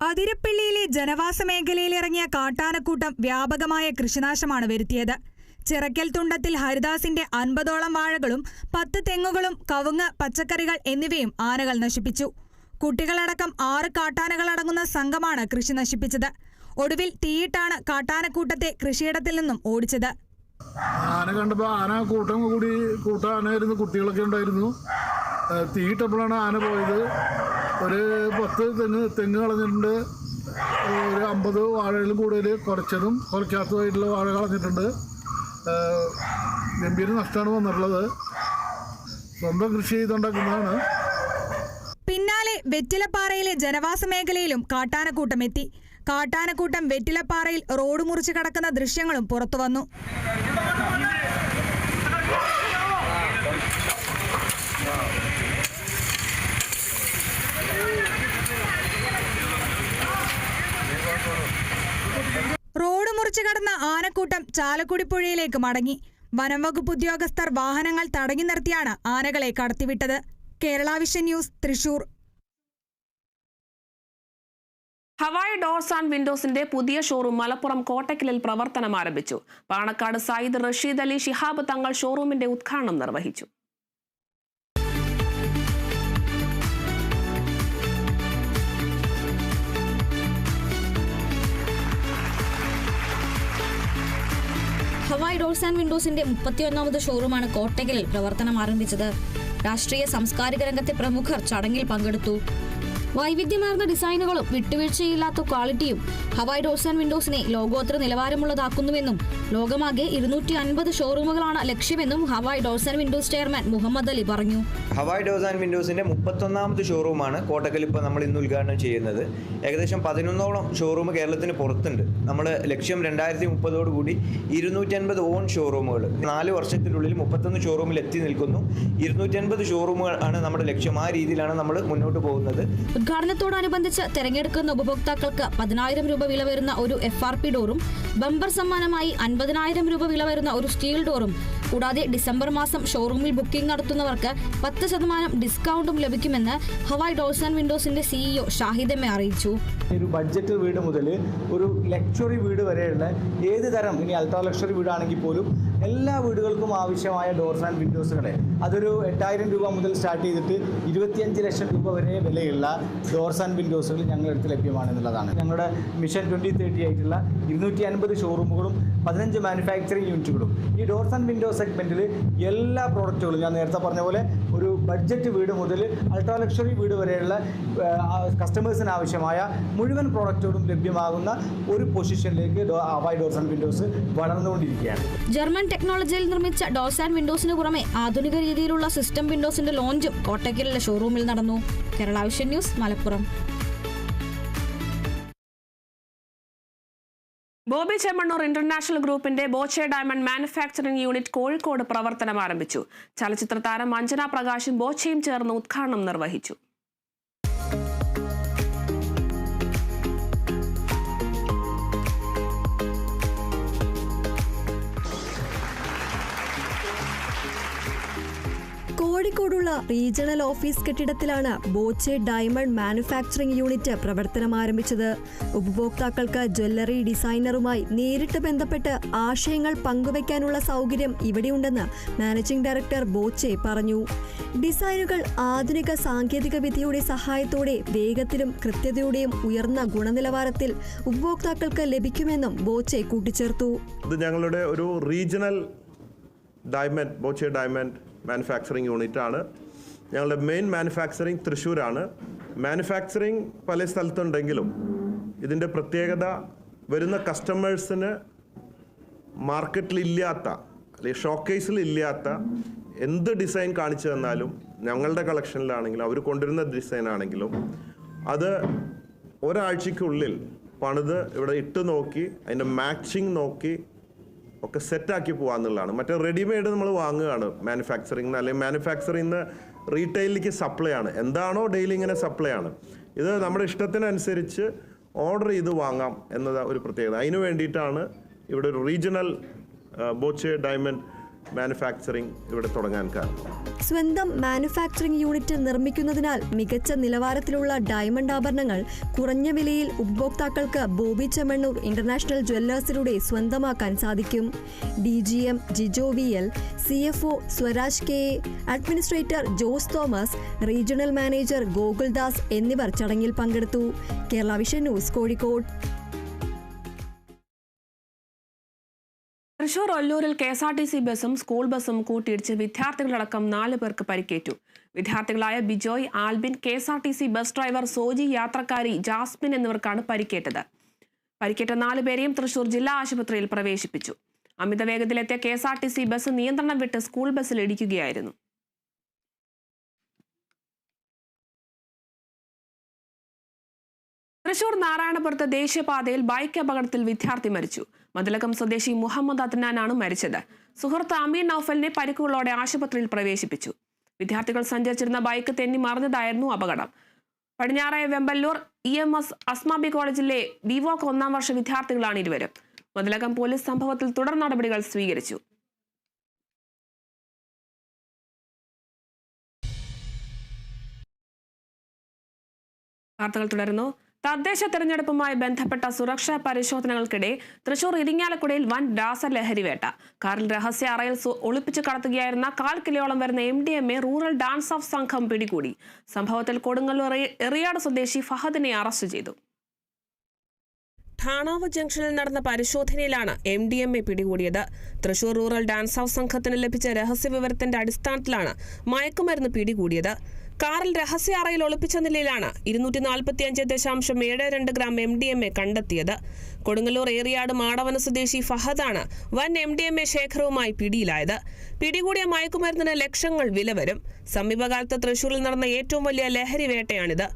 അതിരപ്പള്ളിയിലെ ജനവാസ മേഖലയിൽ ഇറങ്ങിയ കാട്ടാനക്കൂട്ടം വ്യാപകമായ കൃഷിനാശമാണ് വരുത്തിയത്. ചിറക്കൽ തുണ്ടത്തിൽ ഹരിദാസിന്റെ 50ഓളം വാഴകളും 10 തെങ്ങുകളും കവുങ്ങ്, പച്ചക്കറികൾ എന്നിവയും ആനകൾ നശിപ്പിച്ചു. കുട്ടികളടക്കം 6 കാട്ടാനകളടങ്ങുന്ന സംഘമാണ് കൃഷി നശിപ്പിച്ചത്. ഒടുവിൽ തീയിട്ടാണ് കാട്ടാനക്കൂട്ടത്തെ കൃഷിയിടത്തിൽ നിന്നും ഓടിച്ചത്. ആന കണ്ടപ്പോൾ ആന കൂട്ടാനായിരുന്നു, കുട്ടികളൊക്കെ ഉണ്ടായിരുന്നു. തീയിട്ടപ്പോഴാണ് ആന പോയത്. ഒരു 10 തെങ്ങ് കളഞ്ഞിട്ടുണ്ട്. ഒരു 50 വാഴകളും കൂടുതൽ കുറച്ചതും കുറയ്ക്കാത്തതായിട്ടുള്ള വാഴ കളഞ്ഞിട്ടുണ്ട്. ഗംഭീര നഷ്ടമാണ് വന്നിട്ടുള്ളത്. സ്വന്തം കൃഷി ചെയ്തുണ്ടാക്കുന്നതാണ്. പിന്നാലെ വെറ്റിലപ്പാറയിലെ ജനവാസ മേഖലയിലും കാട്ടാനക്കൂട്ടം എത്തി. കാട്ടാനക്കൂട്ടം വെറ്റിലപ്പാറയിൽ റോഡ് മുറിച്ച് കടക്കുന്ന ദൃശ്യങ്ങളും പുറത്തുവന്നു. റോഡ് മുറിച്ച് കടന്ന ആനക്കൂട്ടം ചാലക്കുടി പുഴയിലേക്ക് മടങ്ങി. വനം വകുപ്പ് ഉദ്യോഗസ്ഥർ വാഹനങ്ങൾ തടഞ്ഞു നിർത്തിയാണ് ആനകളെ കടത്തിവിട്ടത്. Kerala Vision News, Thrissur. Hawaii doors and വിൻഡോസിന്റെ പുതിയ ഷോറൂം മലപ്പുറം കോട്ടക്കലിൽ പ്രവർത്തനം ആരംഭിച്ചു. പാണക്കാട് സയ്യിദ് റഷീദ് അലി ശിഹാബ് തങ്ങൾ ഷോറൂമിന്റെ ഉദ്ഘാടനം നിർവഹിച്ചു. ഹവായ് ഡോർസ് ആൻഡ് വിൻഡോസിന്റെ 31ാമത് ഷോറൂമാണ് കോട്ടക്കലിൽ പ്രവർത്തനം ആരംഭിച്ചത്. രാഷ്ട്രീയ സാംസ്കാരിക രംഗത്തെ പ്രമുഖർ ചടങ്ങിൽ പങ്കെടുത്തു. വൈവിധ്യമാർന്ന ഡിസൈനുകളും വിട്ടുവീഴ്ചയില്ലാത്ത ക്വാളിറ്റിയും ഹവായ് ഡോർസ് ആൻഡ് വിൻഡോസിനെ ലോകോത്തര നിലവാരമുള്ളതാക്കുന്നുവെന്നും ലോകമാകെ 250 ഷോറൂമുകളാണ് ലക്ഷ്യമെന്നും Hawaii doors and windows chairman Muhammad Ali പറഞ്ഞു. ഹവായ് ഡോർസ് ആൻഡ് വിൻഡോസിന്റെ 31ാമത് ഷോറൂമാണ് കോട്ടക്കൽ ഇപ്പോൾ നമ്മൾ ഇന്ന് ഉദ്ഘാടനം ചെയ്യുന്നത്. ഏകദേശം 11ഓളം ഷോറൂം കേരളത്തിന് പുറത്തുണ്ട്. നമ്മൾ ലക്ഷ്യം 2030 കൂടി 250 ഓൺ ഷോറൂമുകൾ 4 വർഷത്തിനുള്ളിൽ 31 ഷോറൂമിൽ എത്തി നിൽക്കുന്നു. 250 ഷോറൂമുകൾ ആണ് നമ്മുടെ ലക്ഷ്യം. ആ രീതിയിലാണ് നമ്മൾ മുന്നോട്ട് പോകുന്നത്. ഉദ്ഘാടനത്തോടനുബന്ധിച്ച് തെരഞ്ഞെടുക്കുന്ന ഉപഭോക്താക്കൾക്ക് 10,000 രൂപ വില വരുന്ന ഒരു FRP ഡോറും ബമ്പർ സമ്മാനമായി 50,000 രൂപ വില വരുന്ന ഒരു സ്റ്റീൽ ഡോറും കൂടാതെ ഡിസംബർ മാസം ഷോറൂമിൽ ബുക്കിംഗ് നടത്തുന്നവർക്ക് 10% ഡിസ്കൗണ്ടും ലഭിക്കുമെന്ന് ഹവായ് ഡോർസ് ആൻഡ് വിൻഡോസിന്റെ CEO ഷാഹിദ് എം അറിയിച്ചു. ഒരു ബഡ്ജറ്റ് വീട് മുതൽ ഒരു ലക്ഷറി വീട് വരെയുള്ള ഏത് തരം, ഇനി അൾട്രാ ലക്ഷറി വീടാണെങ്കിൽ പോലും എല്ലാ വീടുകൾക്കും ആവശ്യമായ ഡോർസ് ആൻഡ് വിൻഡോസുകളെ അതൊരു 8,000 രൂപ മുതൽ സ്റ്റാർട്ട് ചെയ്തിട്ട് 25 ലക്ഷം രൂപ വരെ വിലയുള്ള ഡോർസ് ആൻഡ് വിൻഡോസുകൾ ഞങ്ങളുടെ അടുത്ത് ലഭ്യമാണെന്നുള്ളതാണ്. ഞങ്ങളുടെ മിഷൻ 2030 ആയിട്ടുള്ള 250 ഷോറൂമുകളും 15 മാനുഫാക്ചറിങ് യൂണിറ്റുകളും ഈ ഡോർസ് ആൻഡ് വിൻഡോ സെഗ്മെൻറ്റിൽ എല്ലാ പ്രോഡക്റ്റുകളും ഞാൻ നേരത്തെ പറഞ്ഞ പോലെ ഒരു ബഡ്ജറ്റ് വീട് മുതൽ അൾട്രാ ലക്ഷറി വീട് വരെയുള്ള കസ്റ്റമേഴ്സിന് ആവശ്യമായ മുഴുവൻ പ്രോഡക്റ്റുകളും ലഭ്യമാകുന്ന ഒരു പൊസിഷനിലേക്ക് ഹവായ് ഡോർസ് ആൻഡ് വിൻഡോസ് വളർന്നുകൊണ്ടിരിക്കുകയാണ്. ജർമ്മൻ ടെക്നോളജിയിൽ നിർമ്മിച്ച ഡോർസ് ആൻഡ് വിൻഡോസിന് പുറമെ ആധുനിക രീതിയിലുള്ള സിസ്റ്റം വിൻഡോസിന്റെ ലോഞ്ചും കോട്ടയ്ക്കലിലെ ഷോറൂമിൽ നടന്നു. Kerala Vision News, Malappuram. Boby Chemmanur international ഗ്രൂപ്പിന്റെ Boche diamond manufacturing unit Kozhikode പ്രവർത്തനം ആരംഭിച്ചു. ചലച്ചിത്ര താരം അഞ്ജന പ്രകാശും ബോച്ചയും ചേർന്ന് ഉദ്ഘാടനം നിർവഹിച്ചു. കോഴിക്കോടുള്ള റീജിയണൽ ഓഫീസ് കെട്ടിടത്തിലാണ് ബോച്ചെ ഡയമണ്ട് മാനുഫാക്ചറിംഗ് യൂണിറ്റ് പ്രവർത്തനം ആരംഭിച്ചത്. ഉപഭോക്താക്കൾക്ക് ജ്വല്ലറി ഡിസൈനറുമായി നേരിട്ട് ബന്ധപ്പെട്ട് ആശയങ്ങൾ പങ്കുവയ്ക്കാനുള്ള സൗകര്യം ഇവിടെയുണ്ടെന്ന് മാനേജിംഗ് ഡയറക്ടർ ബോച്ചെ പറഞ്ഞു. ഡിസൈനുകൾ ആധുനിക സാങ്കേതിക വിദ്യയുടെ സഹായത്തോടെ വേഗത്തിലും കൃത്യതയോടെയും ഉയർന്ന ഗുണനിലവാരത്തിൽ ഉപഭോക്താക്കൾക്ക് ലഭിക്കുമെന്നും ബോച്ചെ കൂട്ടിച്ചേർത്തു. ഇത് ഞങ്ങളുടെ ഒരു regional diamond Boche diamond manufacturing unit ആണ്. ഞങ്ങളുടെ മെയിൻ മാനുഫാക്ചറിങ് തൃശ്ശൂരാണ്. മാനുഫാക്ചറിങ് പല സ്ഥലത്തുണ്ടെങ്കിലും ഇതിൻ്റെ പ്രത്യേകത വരുന്ന കസ്റ്റമേഴ്സിന് മാർക്കറ്റിലില്ലാത്ത അല്ലെങ്കിൽ ഷോക്കേസിലില്ലാത്ത എന്ത് ഡിസൈൻ കാണിച്ചു തന്നാലും ഞങ്ങളുടെ കളക്ഷനിലാണെങ്കിലും അവർ കൊണ്ടുവരുന്ന ഡിസൈൻ ആണെങ്കിലും അത് ഒരാഴ്ചയ്ക്കുള്ളിൽ പണിത് ഇവിടെ ഇട്ട് നോക്കി അതിൻ്റെ മാച്ചിങ് നോക്കി ഒക്കെ സെറ്റാക്കി പോകാമെന്നുള്ളതാണ്. മറ്റേ റെഡിമെയ്ഡ് നമ്മൾ വാങ്ങുകയാണ് മാനുഫാക്ചറിങ് അല്ലെങ്കിൽ മാനുഫാക്ചറിങ് റീറ്റെയിലിലേക്ക് സപ്ലൈ ആണ്. എന്താണോ ഡെയിലി ഇങ്ങനെ സപ്ലൈ ആണ്. ഇത് നമ്മുടെ ഇഷ്ടത്തിനനുസരിച്ച് ഓർഡർ ചെയ്ത് വാങ്ങാം എന്നത് ഒരു പ്രത്യേകത. അതിന് വേണ്ടിയിട്ടാണ് ഇവിടെ ഒരു റീജിയണൽ ബോച്ചെ ഡയമണ്ട് മാനുഫാക്ചറിംഗ് ഇവിടെ തുടങ്ങാൻ കാരണം. സ്വന്തം മാനുഫാക്ചറിംഗ് യൂണിറ്റ് നിർമ്മിക്കുന്നതിനാൽ മികച്ച നിലവാരത്തിലുള്ള ഡയമണ്ട് ആഭരണങ്ങൾ കുറഞ്ഞ വിലയിൽ ഉപഭോക്താക്കൾക്ക് ബോബി ചെമ്മണ്ണൂർ ഇന്റർനാഷണൽ ജ്വല്ലേഴ്സിലൂടെ സ്വന്തമാക്കാൻ സാധിക്കും. DGM Jijo VL, CFO Swaraj KA, administrator Jose Thomas, regional manager Gokuldas എന്നിവർ ചടങ്ങിൽ പങ്കെടുത്തു. Kerala Vision News, Kozhikode. തൃശൂർ ഒല്ലൂരിൽ KSRTC ബസും സ്കൂൾ ബസും കൂട്ടിയിടിച്ച് വിദ്യാർത്ഥികളടക്കം 4 പേർക്ക് പരിക്കേറ്റു. വിദ്യാർത്ഥികളായ Bijoy, Albin, KSRTC bus driver Soji, യാത്രക്കാരി ജാസ്മിൻ എന്നിവർക്കാണ് പരിക്കേറ്റത്. പരിക്കേറ്റ 4 പേരെയും തൃശൂർ ജില്ലാ ആശുപത്രിയിൽ പ്രവേശിപ്പിച്ചു. അമിത വേഗത്തിലെത്തിയ KSRTC ബസ് നിയന്ത്രണം വിട്ട് സ്കൂൾ ബസ്സിൽ ഇടിക്കുകയായിരുന്നു. തൃശൂർ നാരായണപുരത്ത് ദേശീയപാതയിൽ ബൈക്ക് അപകടത്തിൽ വിദ്യാർത്ഥി മരിച്ചു. മതിലകം സ്വദേശി മുഹമ്മദ് അദ്നാനാണ് മരിച്ചത്. സുഹൃത്ത് അമീൻ നൌഫലിനെ പരിക്കുകളോടെ ആശുപത്രിയിൽ പ്രവേശിപ്പിച്ചു. വിദ്യാർത്ഥികൾ സഞ്ചരിച്ചിരുന്ന ബൈക്ക് തെന്നി മറിഞ്ഞതായിരുന്നു അപകടം. പടിഞ്ഞാറായ വെമ്പല്ലൂർ EMS അസ്മാബി കോളേജിലെ ബിവോക് 1ാം വർഷ വിദ്യാർത്ഥികളാണ് ഇരുവരും. മതിലകം പോലീസ് സംഭവത്തിൽ തുടർ നടപടികൾ സ്വീകരിച്ചു. വാർത്തകൾ തുടരുന്നു. തദ്ദേശ തെരഞ്ഞെടുപ്പുമായി ബന്ധപ്പെട്ട സുരക്ഷാ പരിശോധനകൾക്കിടെ തൃശൂർ ഇരിങ്ങാലക്കുടയിൽ വൻ രാസലഹരി വേട്ട. കാറിൽ രഹസ്യ അറയിൽ ഒളിപ്പിച്ചു കടത്തുകയായിരുന്ന 1/4 കിലോയോളം വരുന്ന MDMA റൂറൽ ഡാൻസ് ഓഫ് സംഘം പിടികൂടി. സംഭവത്തിൽ കൊടുങ്ങല്ലൂർ എറിയാട് സ്വദേശി ഫഹദിനെ അറസ്റ്റ് ചെയ്തു. ഠാണാവ് ജംഗ്ഷനിൽ നടന്ന പരിശോധനയിലാണ് MDMA പിടികൂടിയത്. തൃശൂർ റൂറൽ ഡാൻസ് ഓഫ് സംഘത്തിന് ലഭിച്ച രഹസ്യ വിവരത്തിന്റെ അടിസ്ഥാനത്തിലാണ് മയക്കുമരുന്ന് പിടികൂടിയത്. കാറിൽ രഹസ്യ അറയിൽ ഒളിപ്പിച്ച നിലയിലാണ് 245.72 ഗ്രാം MDMA കണ്ടെത്തിയത്. കൊടുങ്ങല്ലൂർ ഏറിയാട് മാടവന സ്വദേശി ഫഹദാണ് വൻ MDMA ശേഖരവുമായി പിടിയിലായത്. പിടികൂടിയ മയക്കുമരുന്നിന് ലക്ഷങ്ങൾ വില വരും. സമീപകാലത്ത് തൃശൂരിൽ നടന്ന ഏറ്റവും വലിയ ലഹരി വേട്ടയാണിത്.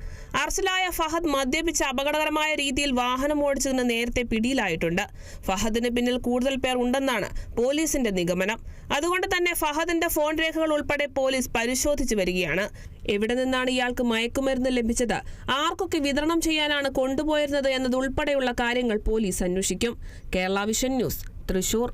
അറസ്റ്റിലായ ഫഹദ് മദ്യപിച്ച് അപകടകരമായ രീതിയിൽ വാഹനം ഓടിച്ചതിന് നേരത്തെ പിടിയിലായിട്ടുണ്ട്. ഫഹദിന് പിന്നിൽ കൂടുതൽ പേർ ഉണ്ടെന്നാണ് പോലീസിന്റെ നിഗമനം. അതുകൊണ്ട് തന്നെ ഫഹദിന്റെ ഫോൺ രേഖകൾ ഉൾപ്പെടെ പോലീസ് പരിശോധിച്ചു വരികയാണ്. എവിടെ നിന്നാണ് ഇയാൾക്ക് മയക്കുമരുന്ന് ലഭിച്ചത്, ആർക്കൊക്കെ വിതരണം ചെയ്യാനാണ് കൊണ്ടുപോയിരുന്നത് എന്നതുൾപ്പെടെയുള്ള കാര്യങ്ങൾ പോലീസ് അന്വേഷിക്കും. Kerala Vision News, Thrissur.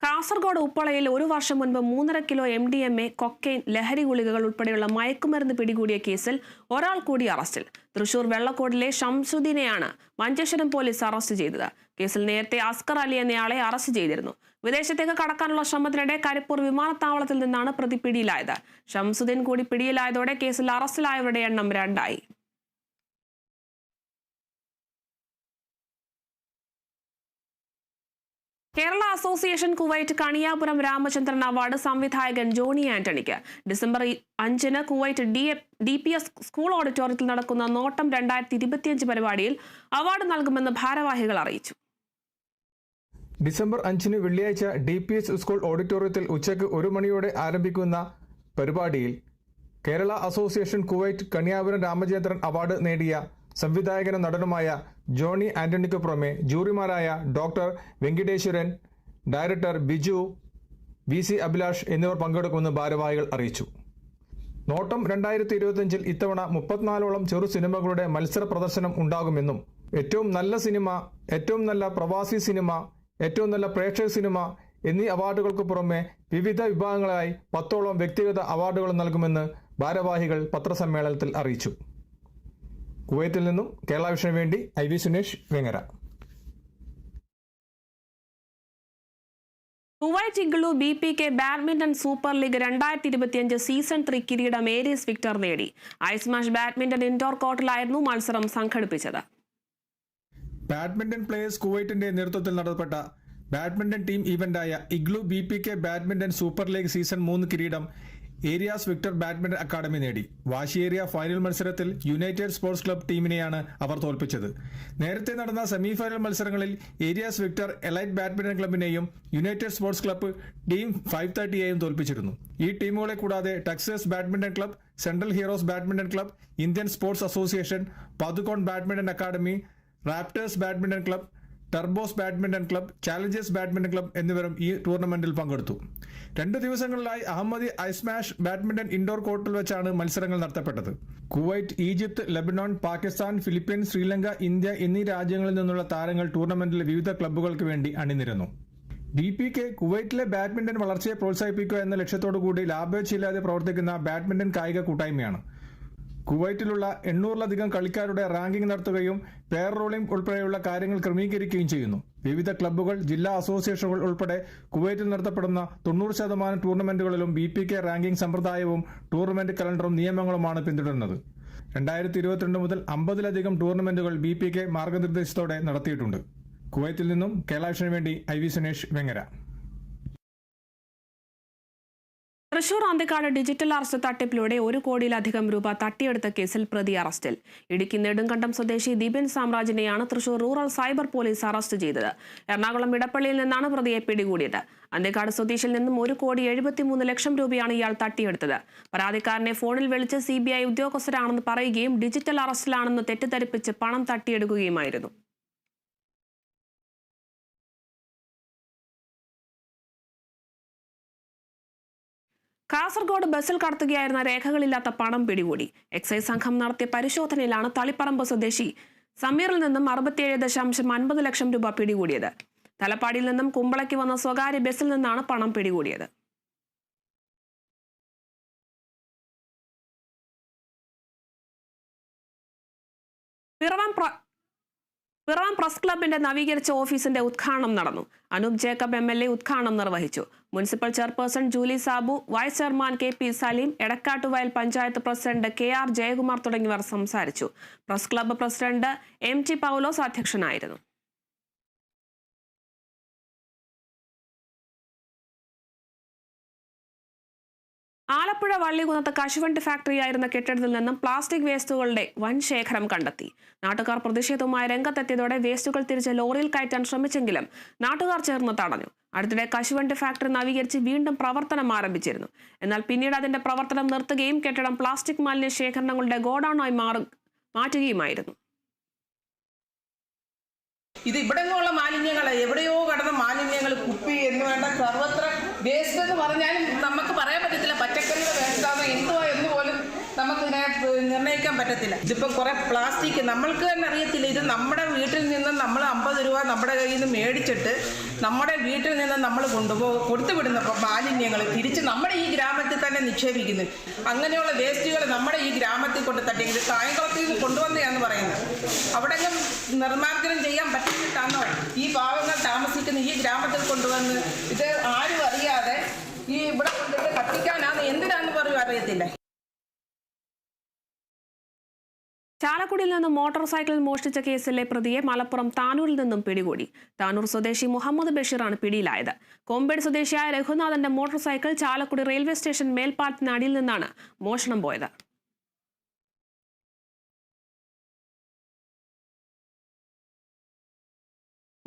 കാസർഗോഡ് ഉപ്പളയിൽ 1 വർഷം മുൻപ് 3.5 കിലോ MDMA, കൊക്കൈൻ, ലഹരി ഗുളികകൾ ഉൾപ്പെടെയുള്ള മയക്കുമരുന്ന് പിടികൂടിയ കേസിൽ ഒരാൾ കൂടി അറസ്റ്റിൽ. തൃശൂർ വെള്ളക്കോടിലെ ഷംസുദ്ദീനെയാണ് മഞ്ചേശ്വരം പോലീസ് അറസ്റ്റ് ചെയ്തത്. കേസിൽ നേരത്തെ അസ്കർ അലി എന്നയാളെ അറസ്റ്റ് ചെയ്തിരുന്നു. വിദേശത്തേക്ക് കടക്കാനുള്ള ശ്രമത്തിനിടെ കരിപ്പൂർ വിമാനത്താവളത്തിൽ നിന്നാണ് പ്രതി പിടിയിലായത്. ഷംസുദ്ദീൻ കൂടി പിടിയിലായതോടെ കേസിൽ അറസ്റ്റിലായവരുടെ എണ്ണം 2 ആയി. Kerala Association Kuwait Kaniyapuram Ramachandran award സംവിധായകൻ ജോണി ആന്റണിക്ക്. ഡിസംബർ 5 കുവൈറ്റ് DPS സ്കൂൾ ഓഡിറ്റോറിയത്തിൽ നടക്കുന്ന നോട്ടം 2025 പരിപാടിയിൽ അവാർഡ് നൽകുമെന്ന് ഭാരവാഹികൾ അറിയിച്ചു. ഡിസംബർ 5 വെള്ളിയാഴ്ച DPS സ്കൂൾ ഓഡിറ്റോറിയത്തിൽ ഉച്ചയ്ക്ക് 1 മണിയോടെ ആരംഭിക്കുന്ന പരിപാടിയിൽ Kerala Association Kuwait Kaniyapuram Ramachandran award നേടിയ സംവിധായകനും നടനുമായ ജോണി ആന്റണിക്ക് പുറമെ ജൂറിമാരായ doctor Venkiteswaran, director Biju, VC Abhilash എന്നിവർ പങ്കെടുക്കുമെന്ന് ഭാരവാഹികൾ അറിയിച്ചു. നോട്ടം 2025 ഇത്തവണ 34ഓളം ചെറു സിനിമകളുടെ മത്സര പ്രദർശനം ഉണ്ടാകുമെന്നും ഏറ്റവും നല്ല സിനിമ, ഏറ്റവും നല്ല പ്രവാസി സിനിമ, ഏറ്റവും നല്ല പ്രേക്ഷക സിനിമ എന്നീ അവാർഡുകൾക്ക് പുറമെ വിവിധ വിഭാഗങ്ങളായി 10ഓളം വ്യക്തിഗത അവാർഡുകൾ നൽകുമെന്ന് ഭാരവാഹികൾ പത്രസമ്മേളനത്തിൽ അറിയിച്ചു. കുവൈത്തിൽ നിന്നും കേരള വിഷന് വേണ്ടി IV Sunesh, Vengara. Kuwait igloo BPK badminton super league 2025 season 3 കിരീടം ഏരീസ് വിക്ടർ നേടി. ഐസ്മാഷ് ബാഡ്മിന്റൺ ഇൻഡോർ കോർട്ടിലായിരുന്നു മത്സരം സംഘടിപ്പിച്ചത്. ബാഡ്മിന്റൺ പ്ലേയേഴ്സ് കുവൈറ്റിന്റെ നേതൃത്വത്തിൽ നടത്തപ്പെട്ട ബാഡ്മിന്റൺ ടീം ഇവന്റായ Igloo BPK badminton super league season 3 കിരീടം ഏരിയാസ് വിക്ടർ ബാഡ്മിന്റൺ അക്കാദമി നേടി. വാശിയേറിയ ഫൈനൽ മത്സരത്തിൽ യുണൈറ്റഡ് സ്പോർട്സ് ക്ലബ് ടീമിനെയാണ് അവർ തോൽപ്പിച്ചത്. നേരത്തെ നടന്ന സെമിഫൈനൽ മത്സരങ്ങളിൽ ഏരിയാസ് വിക്ടർ എലൈറ്റ് ബാഡ്മിന്റൺ ക്ലബിനെയും യുണൈറ്റഡ് സ്പോർട്സ് ക്ലബ് ടീം 530യെയും തോൽപ്പിച്ചിരുന്നു. ഈ ടീമുകളെ കൂടാതെ Texas badminton club, Central Heroes badminton club, Indian Sports Association, Padukone badminton academy, Raptors badminton club, Turbos badminton club, Challengers badminton club എന്നിവരും ഈ ടൂർണമെന്റിൽ പങ്കെടുത്തു. 2 ദിവസങ്ങളിലായി അഹമ്മദി ഐസ്മാഷ് ബാഡ്മിന്റൺ ഇൻഡോർ കോർട്ടിൽ വെച്ചാണ് മത്സരങ്ങൾ നടത്തപ്പെട്ടത്. Kuwait, Egypt, Lebanon, Pakistan, Philippines, Sri Lanka, India എന്നീ രാജ്യങ്ങളിൽ നിന്നുള്ള താരങ്ങൾ ടൂർണമെന്റിലെ വിവിധ ക്ലബ്ബുകൾക്ക് വേണ്ടി അണിനിരന്നു. BPK കുവൈറ്റിലെ ബാഡ്മിന്റൺ വളർച്ചയെ പ്രോത്സാഹിപ്പിക്കുക എന്ന ലക്ഷ്യത്തോടുകൂടി ലാഭേച്ഛയില്ലാതെ പ്രവർത്തിക്കുന്ന ബാഡ്മിന്റൺ കായിക കൂട്ടായ്മയാണ്. കുവൈറ്റിലുള്ള 800-ലധികം കളിക്കാരുടെ റാങ്കിംഗ് നടത്തുകയും പെയർ റോളിംഗ് ഉൾപ്പെടെയുള്ള കാര്യങ്ങൾ ക്രമീകരിക്കുകയും ചെയ്യുന്നു. വിവിധ ക്ലബ്ബുകൾ, ജില്ലാ അസോസിയേഷനുകൾ ഉൾപ്പെടെ കുവൈറ്റിൽ നടത്തപ്പെടുന്ന 90% ടൂർണമെന്റുകളിലും BPK റാങ്കിംഗ് സമ്പ്രദായവും ടൂർണമെന്റ് കലണ്ടറും നിയമങ്ങളുമാണ് പിന്തുടരുന്നത്. 2022 മുതൽ 50-ലധികം ടൂർണമെന്റുകൾ BPK മാർഗനിർദ്ദേശത്തോടെ നടത്തിയിട്ടുണ്ട്. കുവൈത്തിൽ നിന്നും കേരള വിഷന് വേണ്ടി IV Sunesh, Vengara. Thrissur Anthikad digital arrest തട്ടിപ്പിലൂടെ 1 കോടിയിലധികം രൂപ തട്ടിയെടുത്ത കേസിൽ പ്രതി അറസ്റ്റിൽ. ഇടുക്കി നെടുങ്കണ്ടം സ്വദേശി ദിബിൻ സാമ്രാജിനെയാണ് Thrissur rural cyber police arrest ചെയ്തത്. എറണാകുളം ഇടപ്പള്ളിയിൽ നിന്നാണ് പ്രതിയെ പിടികൂടിയത്. അന്തിക്കാട് സ്വദേശിയിൽ നിന്നും 1,73 ലക്ഷം രൂപയാണ് ഇയാൾ തട്ടിയെടുത്തത്. പരാതിക്കാരനെ ഫോണിൽ വിളിച്ച് CBI ഉദ്യോഗസ്ഥരാണെന്ന് പറയുകയും ഡിജിറ്റൽ അറസ്റ്റിലാണെന്ന് തെറ്റിദ്ധരിപ്പിച്ച് പണം തട്ടിയെടുക്കുകയുമായിരുന്നു. കാസർഗോഡ് ബസ്സിൽ കടത്തുകയായിരുന്ന രേഖകളില്ലാത്ത പണം പിടികൂടി. എക്സൈസ് സംഘം നടത്തിയ പരിശോധനയിലാണ് തളിപ്പറമ്പ് സ്വദേശി സമീറിൽ നിന്നും 67.50 ലക്ഷം രൂപ പിടികൂടിയത്. തലപ്പാടിയിൽ നിന്നും കുമ്പളയ്ക്ക് വന്ന സ്വകാര്യ ബസ്സിൽ നിന്നാണ് പണം പിടികൂടിയത്. പിറവം പ്രസ് ക്ലബിന്റെ നവീകരിച്ച ഓഫീസിന്റെ ഉദ്ഘാടനം നടന്നു. അനൂപ് ജേക്കബ് MLA ഉദ്ഘാടനം നിർവഹിച്ചു. Municipal chairperson Julie Sabu, vice chairman KP Saleem, Edakkattuvayal panchayat president KR Jayakumar തുടങ്ങിയവർ സംസാരിച്ചു. Press club president MT Paulose അധ്യക്ഷനായിരുന്നു. ആലപ്പുഴ വള്ളികുന്നത്ത് കശുവണ്ടി ഫാക്ടറിയായിരുന്ന കെട്ടിടത്തിൽ നിന്നും പ്ലാസ്റ്റിക് വേസ്റ്റുകളുടെ വൻ ശേഖരം കണ്ടെത്തി. നാട്ടുകാർ പ്രതിഷേധവുമായി രംഗത്തെത്തിയതോടെ വേസ്റ്റുകൾ തിരിച്ച് ലോറിയിൽ കയറ്റാൻ ശ്രമിച്ചെങ്കിലും നാട്ടുകാർ ചേർന്ന് തടഞ്ഞു. അടുത്തിടെ കശുവണ്ടി ഫാക്ടറി നവീകരിച്ച് വീണ്ടും പ്രവർത്തനം ആരംഭിച്ചിരുന്നു. എന്നാൽ പിന്നീട് അതിന്റെ പ്രവർത്തനം നിർത്തുകയും കെട്ടിടം പ്ലാസ്റ്റിക് മാലിന്യ ശേഖരണങ്ങളുടെ ഗോഡൌണായി മാറ്റുകയുമായിരുന്നു. ഇത് ഇവിടെ നിന്നുള്ള മാലിന്യങ്ങൾ, എവിടെയോ കടന്ന മാലിന്യങ്ങൾ, കുപ്പി എന്ന് വേണ്ട സർവത്ര വേസ്റ്റ് എന്ന് പറഞ്ഞാലും നമുക്ക് പറയാൻ പറ്റത്തില്ല. പച്ചക്കറിയുടെ വേസ്റ്റാണോ എന്തുവാ എന്ന് പോലും നമുക്കിതിനെ നിർണ്ണയിക്കാൻ പറ്റത്തില്ല. ഇതിപ്പം കുറെ പ്ലാസ്റ്റിക് നമ്മൾക്ക് തന്നെ അറിയത്തില്ല. ഇത് നമ്മുടെ വീട്ടിൽ നിന്ന് നമ്മൾ 50 രൂപ നമ്മുടെ കയ്യിൽ നിന്ന് മേടിച്ചിട്ട് നമ്മുടെ വീട്ടിൽ നിന്ന് നമ്മൾ കൊടുത്തുവിടുന്ന മാലിന്യങ്ങൾ തിരിച്ച് നമ്മുടെ ഈ ഗ്രാമത്തിൽ തന്നെ നിക്ഷേപിക്കുന്നു. അങ്ങനെയുള്ള വേസ്റ്റുകൾ നമ്മുടെ ഈ ഗ്രാമത്തിൽ കൊണ്ട് തട്ടി ഇത് കായംകുളത്തിൽ നിന്ന് കൊണ്ടുവന്നതാന്ന് പറയുന്നത്. അവിടെ നിർമ്മാർജ്ജനം ചെയ്യാൻ പറ്റിയിട്ടാണോ ഈ പാവങ്ങൾ താമസിക്കുന്ന ഈ ഗ്രാമത്തിൽ കൊണ്ടുവന്ന് ഇത് ആരും അറിയാതെ ഈ ഇവിടെ കൊണ്ടിട്ട് കത്തിക്കാനാണ് എന്തിനാന്ന് പറയും അറിയത്തില്ല. ചാലക്കുടിയിൽ നിന്ന് മോട്ടോർ സൈക്കിൾ മോഷ്ടിച്ച കേസിലെ പ്രതിയെ മലപ്പുറം താനൂരിൽ നിന്നും പിടികൂടി. താനൂർ സ്വദേശി മുഹമ്മദ് ബഷീറാണ് പിടിയിലായത്. കോമ്പേട് സ്വദേശിയായ രഘുനാഥന്റെ motorcycle Chalakudy railway station മേൽപ്പാലത്തിന് അടിയിൽ നിന്നാണ് മോഷണം പോയത്.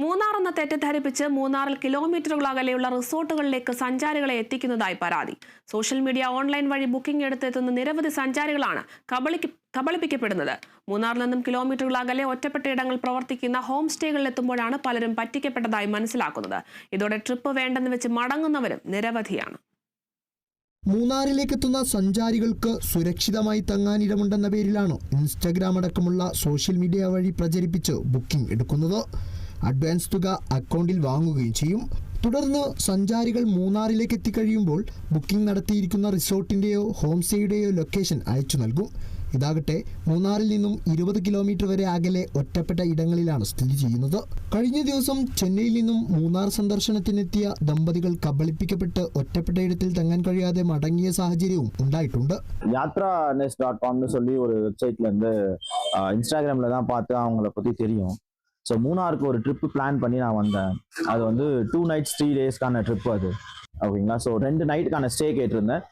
മൂന്നാർ എന്ന തെറ്റിദ്ധരിപ്പിച്ച് മൂന്നാറിൽ കിലോമീറ്ററുകൾ അകലെയുള്ള റിസോർട്ടുകളിലേക്ക് സഞ്ചാരികളെ എത്തിക്കുന്നതായി പരാതി. സോഷ്യൽ മീഡിയ ഓൺലൈൻ വഴി ബുക്കിംഗ് എടുത്തെത്തുന്ന നിരവധി സഞ്ചാരികളാണ് കബളിപ്പിക്കപ്പെടുന്നത്. മൂന്നാറിൽ നിന്നും കിലോമീറ്ററുകൾ അകലെ ഒറ്റപ്പെട്ട ഇടങ്ങൾ പ്രവർത്തിക്കുന്ന ഹോം സ്റ്റേകളിൽ എത്തുമ്പോഴാണ് പലരും പറ്റിക്കപ്പെട്ടതായി മനസ്സിലാക്കുന്നത്. ഇതോടെ ട്രിപ്പ് വേണ്ടെന്ന് വെച്ച് മടങ്ങുന്നവരും നിരവധിയാണ്. മൂന്നാറിലേക്ക് എത്തുന്ന സഞ്ചാരികൾക്ക് സുരക്ഷിതമായി തങ്ങാനിടമുണ്ടെന്ന പേരിലാണ് ഇൻസ്റ്റഗ്രാം അടക്കമുള്ള സോഷ്യൽ മീഡിയ വഴി പ്രചരിപ്പിച്ച് ബുക്കിംഗ് എടുക്കുന്നത്. അഡ്വാൻസ് തുക അക്കൗണ്ടിൽ വാങ്ങുകയും ചെയ്യും. തുടർന്ന് സഞ്ചാരികൾ മൂന്നാറിലേക്ക് എത്തിക്കഴിയുമ്പോൾ ബുക്കിംഗ് നടത്തിയിരിക്കുന്ന റിസോർട്ടിൻ്റെയോ ഹോം സ്റ്റേയുടെയോ ലൊക്കേഷൻ അയച്ചു നൽകും. ഇതാകട്ടെ മൂന്നാറിൽ നിന്നും 20 കിലോമീറ്റർ വരെ അകലെ ഒറ്റപ്പെട്ട ഇടങ്ങളിലാണ് സ്ഥിതി ചെയ്യുന്നത്. കഴിഞ്ഞ ദിവസം ചെന്നൈയിൽ നിന്നും മൂന്നാർ സന്ദർശനത്തിനെത്തിയ ദമ്പതികൾ കബളിപ്പിക്കപ്പെട്ട് ഒറ്റപ്പെട്ട ഇടത്തിൽ തങ്ങാൻ കഴിയാതെ മടങ്ങിയ സാഹചര്യവും ഉണ്ടായിട്ടുണ്ട്. yatranes.com சொல்லி ஒரு வெப்சைட்ல இருந்து இன்ஸ்டாகிராம்ல தான் பார்த்து அவங்கள பத்தி தெரியும். ஸோ மூணாருக்கு ஒரு ட்ரிப்பு பிளான் பண்ணி நான் வந்தேன். அது வந்து 2 nights 3 daysக்கான ட்ரிப் அது, ஓகேங்களா. ஸோ 2 நைட்டுக்கான ஸ்டே கேட்டிருந்தேன்.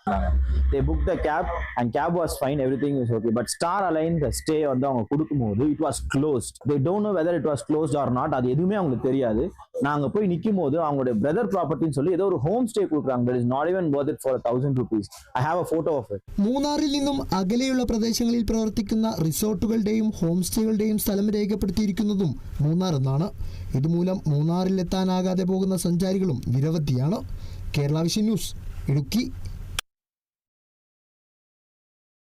They book the cab and cab was fine, everything is okay. But star align the stay வந்து அவங்க கொடுக்கும்போது it was closed. They don't know whether it was closed or not. அது எதுவுமே அவங்களுக்கு தெரியாது. நாங்கள் போய் நிற்கும் போது அவங்களுடைய பிரதர் ப்ராப்பர்ட்டின்னு சொல்லி ஏதோ ஒரு ஹோம் ஸ்டே கொடுக்குறாங்க. That is not even worth it for 1,000 rupees. I have a photo of it. മൂന്നാറിൽ നിന്നും അകലെയുള്ള പ്രദേശങ്ങളിൽ പ്രവർത്തിക്കുന്ന റിസോർട്ടുകളുടെയും ഹോം സ്റ്റേകളുടെയും സ്ഥലം രേഖപ്പെടുത്തിയിരിക്കുന്നതും മൂന്നാർ എന്നാണ്. ഇതുമൂലം മൂന്നാറിൽ എത്താനാകാതെ പോകുന്ന സഞ്ചാരികളും നിരവധിയാണ്. Kerala Vision News, Idukki.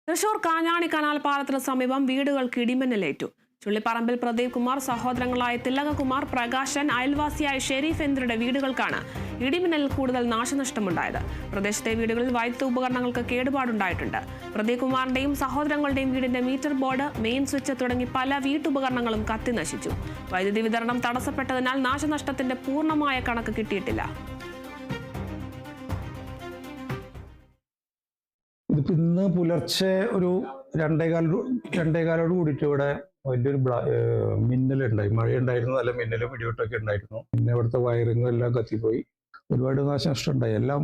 Thrissur Kanjani canal പാലത്തിന് സമീപം വീടുകൾക്ക് ഇടിമിന്നലേറ്റു. ചുള്ളിപ്പറമ്പിൽ പ്രദീപ് കുമാർ, സഹോദരങ്ങളായ തിലകകുമാർ, പ്രകാശൻ, അയൽവാസിയായ ഷെരീഫ് എന്നിവരുടെ വീടുകൾക്കാണ് ഇടിമിന്നലിൽ കൂടുതൽ നാശനഷ്ടമുണ്ടായത്. പ്രദേശത്തെ വീടുകളിൽ വൈദ്യുത ഉപകരണങ്ങൾക്ക് കേടുപാടുണ്ടായിട്ടുണ്ട്. പ്രദീപ് കുമാറിന്റെയും സഹോദരങ്ങളുടെയും വീടിന്റെ മീറ്റർ ബോർഡ്, മെയിൻ സ്വിച്ച് തുടങ്ങി പല വീട്ടുപകരണങ്ങളും കത്തി നശിച്ചു. വൈദ്യുതി വിതരണം തടസ്സപ്പെട്ടതിനാൽ നാശനഷ്ടത്തിന്റെ പൂർണ്ണമായ കണക്ക് കിട്ടിയിട്ടില്ല. ഇതിപ്പോൾ ഇന്ന് പുലർച്ചെ ഒരു 2:15 കൂടിയിട്ട് ഇവിടെ വലിയൊരു മിന്നലുണ്ടായി. മഴയുണ്ടായിരുന്നു, നല്ല മിന്നലും ഇടിവെട്ടൊക്കെ ഉണ്ടായിരുന്നു. പിന്നെ ഇവിടുത്തെ വയറിങ്ങും എല്ലാം കത്തിപ്പോയി. ഒരുപാട് നാശനഷ്ടം ഉണ്ടായി. എല്ലാം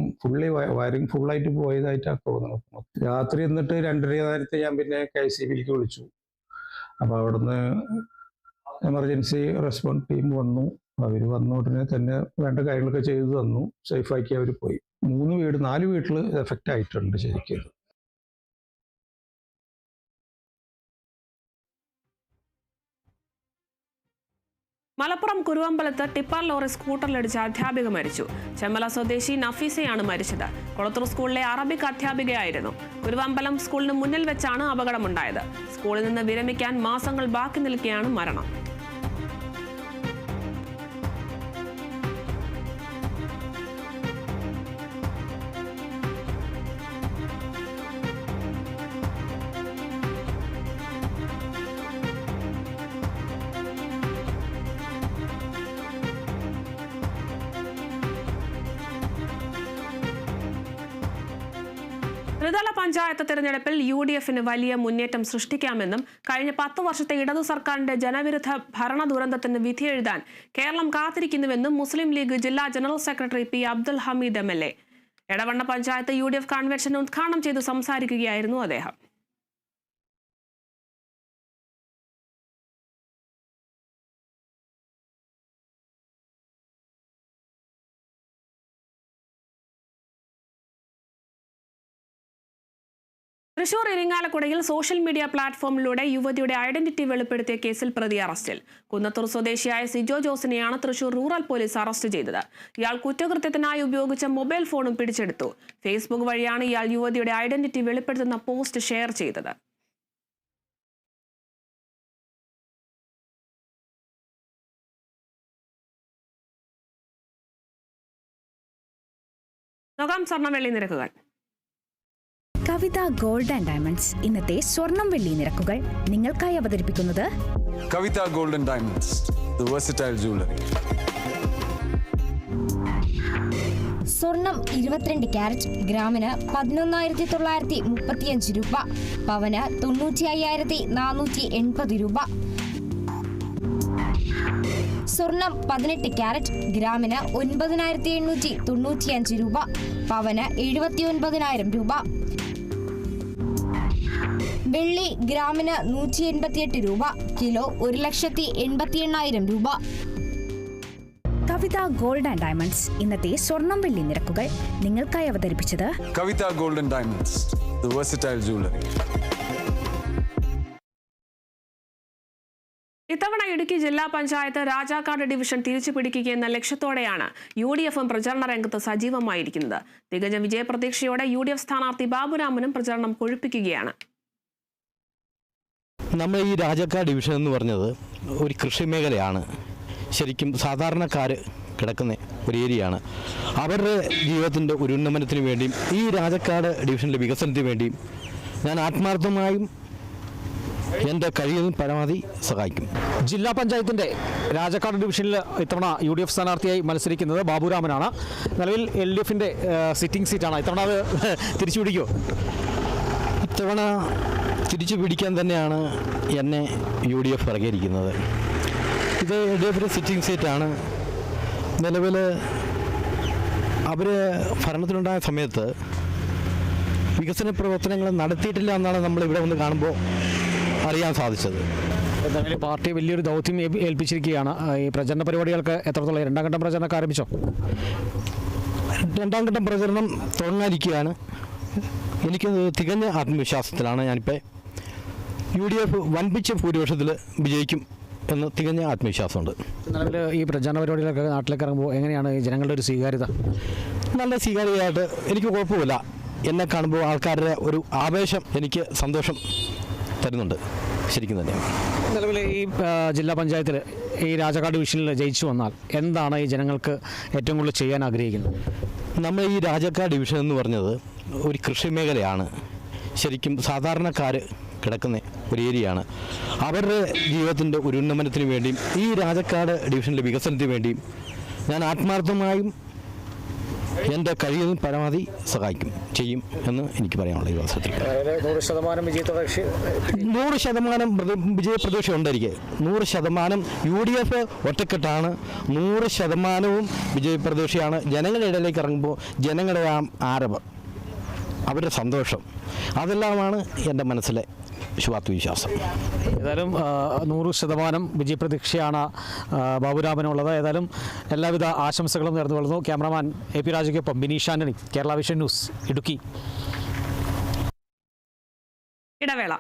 വയറിങ് ഫുള്ളായിട്ട് പോയതായിട്ടാണ് തോന്നുന്നത്. രാത്രി എന്നിട്ട് 2:30 നേരത്തെ ഞാൻ പിന്നെ KCBയിലേക്ക് വിളിച്ചു. അപ്പോൾ അവിടുന്ന് എമർജൻസി റെസ്പോൺസ് ടീം വന്നു. അവർ വന്ന ഉടനെ തന്നെ വേണ്ട കാര്യങ്ങളൊക്കെ ചെയ്തു തന്നു. സേഫാക്കി അവർ പോയി. 4 വീട്ടിൽ എഫക്റ്റ് ആയിട്ടുണ്ട് ശരിക്കും. മലപ്പുറം കുരുവമ്പലത്ത് ടിപ്പർ ലോറി സ്കൂട്ടറിലിടിച്ച് അധ്യാപിക മരിച്ചു. ചെമ്മല സ്വദേശി നഫീസയാണ് മരിച്ചത്. കൊളത്തൂർ സ്കൂളിലെ അറബിക് അധ്യാപികയായിരുന്നു. കുരുവമ്പലം സ്കൂളിന് മുന്നിൽ വെച്ചാണ് അപകടമുണ്ടായത്. സ്കൂളിൽ നിന്ന് വിരമിക്കാൻ മാസങ്ങൾ ബാക്കി നിൽക്കെയാണ് മരണം. ത്രിതല പഞ്ചായത്ത് തിരഞ്ഞെടുപ്പിൽ UDFന് വലിയ മുന്നേറ്റം സൃഷ്ടിക്കാമെന്നും കഴിഞ്ഞ 10 വർഷത്തെ ഇടതു സർക്കാരിന്റെ ജനവിരുദ്ധ ഭരണ ദുരന്തത്തിന് വിധിയെഴുതാൻ കേരളം കാത്തിരിക്കുന്നുവെന്നും മുസ്ലിം ലീഗ് ജില്ലാ general secretary P. Abdul Hameed MLA. Edavanna panchayat UDF convention ഉദ്ഘാടനം ചെയ്ത് സംസാരിക്കുകയായിരുന്നു അദ്ദേഹം. തൃശൂർ ഇരിങ്ങാലക്കുടയിൽ സോഷ്യൽ മീഡിയ പ്ലാറ്റ്ഫോമിലൂടെ യുവതിയുടെ ഐഡന്റിറ്റി വെളിപ്പെടുത്തിയ കേസിൽ പ്രതി അറസ്റ്റിൽ. കുന്നത്തൂർ സ്വദേശിയായ സിജോ ജോസിനെയാണ് തൃശൂർ റൂറൽ പോലീസ് അറസ്റ്റ് ചെയ്തത്. ഇയാൾ കുറ്റകൃത്യത്തിനായി ഉപയോഗിച്ച മൊബൈൽ ഫോണും പിടിച്ചെടുത്തു. ഫേസ്ബുക്ക് വഴിയാണ് ഇയാൾ യുവതിയുടെ ഐഡന്റിറ്റി വെളിപ്പെടുത്തുന്ന പോസ്റ്റ് ഷെയർ ചെയ്തത്. നോക്കാം സ്വർണം വെള്ളി നിരക്കുകൾ. കവിത ഗോൾഡ് ആൻഡ് ഡയമണ്ട്സ് ഇന്നത്തെ സ്വർണം വെള്ളി നിരക്കുകൾ നിങ്ങൾക്കായി അവതരിപ്പിക്കുന്നത് Kavitha gold and diamonds, the versatile jewellery. സ്വർണം 22 ക്യാരറ്റ് ഗ്രാമിന് 11,935 രൂപ, പവന് 95,480 രൂപ. സ്വർണം 18 ക്യാരറ്റ് ഗ്രാമിന് 9,895 രൂപ, പവന് 79,000 രൂപ. വെള്ളി ഗ്രാമിന് 188 രൂപ, കിലോ 1,88,000 രൂപ. കവിത ഗോൾഡ് ആൻഡ് ഡയമണ്ട്സ് ഇന്നത്തെ സ്വർണം വെള്ളി നിരക്കുകൾ നിങ്ങൾക്കായി അവതരിപ്പിച്ചത് Kavitha gold and diamonds, the versatile jewellery. ഇത്തവണ ഇടുക്കി ജില്ലാ പഞ്ചായത്ത് രാജാക്കാട് ഡിവിഷൻ തിരിച്ചു പിടിക്കുകയെന്ന ലക്ഷ്യത്തോടെയാണ് UDFും പ്രചരണ രംഗത്ത് സജീവമായിരിക്കുന്നത്. തികഞ്ഞ വിജയപ്രതീക്ഷയോടെ UDF സ്ഥാനാർത്ഥി ബാബുരാമനും പ്രചരണം കൊഴുപ്പിക്കുകയാണ്. നമ്മൾ ഈ രാജാക്കാട് ഡിവിഷൻ എന്ന് പറഞ്ഞത് ഒരു കൃഷി മേഖലയാണ്. ശരിക്കും സാധാരണക്കാർ കിടക്കുന്ന ഒരു ഏരിയയാണ്. അവരുടെ ജീവിതത്തിൻ്റെ ഒരു ഉന്നമനത്തിന് വേണ്ടിയും ഈ രാജാക്കാട് ഡിവിഷനിലെ വികസനത്തിന് വേണ്ടിയും ഞാൻ ആത്മാർത്ഥമായും എൻ്റെ കഴിയുന്ന പരമാവധി സഹായിക്കും. ജില്ലാ പഞ്ചായത്തിൻ്റെ രാജാക്കാട് ഡിവിഷനിൽ ഇത്തവണ UDF സ്ഥാനാർത്ഥിയായി മത്സരിക്കുന്നത് ബാബുരാമനാണ്. നിലവിൽ LDFിൻ്റെ സിറ്റിംഗ് സീറ്റാണ്. ഇത്തവണ അത് തിരിച്ചു പിടിക്കുമോ? ഇത്തവണ തിരിച്ചു പിടിക്കാൻ തന്നെയാണ് എന്നെ UDF ഇറങ്ങിയിരിക്കുന്നത്. ഇത് LDFിൻ്റെ സിറ്റിംഗ് സീറ്റാണ്. നിലവിൽ അവർ ഭരണത്തിലുണ്ടായ സമയത്ത് വികസന പ്രവർത്തനങ്ങൾ നടത്തിയിട്ടില്ല എന്നാണ് നമ്മളിവിടെ വന്ന് കാണുമ്പോൾ അറിയാൻ സാധിച്ചത്. എന്തായാലും പാർട്ടി വലിയൊരു ദൗത്യം ഏൽപ്പിച്ചിരിക്കുകയാണ്. ഈ പ്രചരണ പരിപാടികൾക്ക് എത്രത്തോളം രണ്ടാം ഘട്ടം പ്രചരണമൊക്കെ ആരംഭിച്ചോ? രണ്ടാം ഘട്ടം പ്രചരണം തുടങ്ങാനിരിക്കുകയാണ്. എനിക്ക് തികഞ്ഞ ആത്മവിശ്വാസത്തിലാണ് ഞാനിപ്പോൾ UDF വൻപിച്ച ഭൂരിപക്ഷത്തിൽ വിജയിക്കും എന്ന് തികഞ്ഞ ആത്മവിശ്വാസമുണ്ട്. നിലവിൽ ഈ പ്രചരണ പരിപാടികളൊക്കെ നാട്ടിലേക്ക് ഇറങ്ങുമ്പോൾ എങ്ങനെയാണ് ഈ ജനങ്ങളുടെ ഒരു സ്വീകാര്യത? നല്ല സ്വീകാര്യമായിട്ട് എനിക്ക് കുഴപ്പമില്ല. എന്നെ കാണുമ്പോൾ ആൾക്കാരുടെ ഒരു ആവേശം എനിക്ക് സന്തോഷം തരുന്നുണ്ട്. ശരിക്കും തന്നെയാണ്. നിലവിൽ ഈ ജില്ലാ പഞ്ചായത്തിൽ ഈ രാജാക്കാട് ഡിവിഷനിൽ ജയിച്ചു വന്നാൽ എന്താണ് ഈ ജനങ്ങൾക്ക് ഏറ്റവും കൂടുതൽ ചെയ്യാൻ ആഗ്രഹിക്കുന്നത്? നമ്മൾ ഈ രാജാക്കാട് ഡിവിഷൻ എന്ന് പറഞ്ഞത് ഒരു കൃഷി മേഖലയാണ്. ശരിക്കും സാധാരണക്കാർ കിടക്കുന്ന ഒരു ഏരിയയാണ്. അവരുടെ ജീവിതത്തിൻ്റെ ഒരു ഉന്നമനത്തിന് വേണ്ടിയും ഈ രാജാക്കാട് ഡിവിഷനിലെ വികസനത്തിന് വേണ്ടിയും ഞാൻ ആത്മാർത്ഥമായും എൻ്റെ കഴിയുന്ന പരമാവധി സഹായിക്കും ചെയ്യും എന്ന് എനിക്ക് പറയാനുള്ളത്. ഈ അവസരത്തിൽ 100% വിജയപ്രതീക്ഷ ഉണ്ടായിരിക്കെ 100% UDF ഒറ്റക്കെട്ടാണ്. 100% വിജയപ്രതീക്ഷയാണ്. ജനങ്ങളുടെ ഇടയിലേക്ക് ഇറങ്ങുമ്പോൾ ജനങ്ങളുടെ ആരവം, അവരുടെ സന്തോഷം, അതെല്ലാമാണ് എൻ്റെ മനസ്സിലെ വിശ്വാസം. ഏതായാലും 100% വിജയപ്രതീക്ഷയാണ് ബാബുരാമനുള്ളത്. ഏതായാലും എല്ലാവിധ ആശംസകളും നേർന്നുകൊള്ളുന്നു. ക്യാമറമാൻ AP രാജയ്ക്കൊപ്പം ബിനീഷ് ആന്റണി, കേരള വിഷൻ ന്യൂസ്, ഇടുക്കി. ഇടവേള.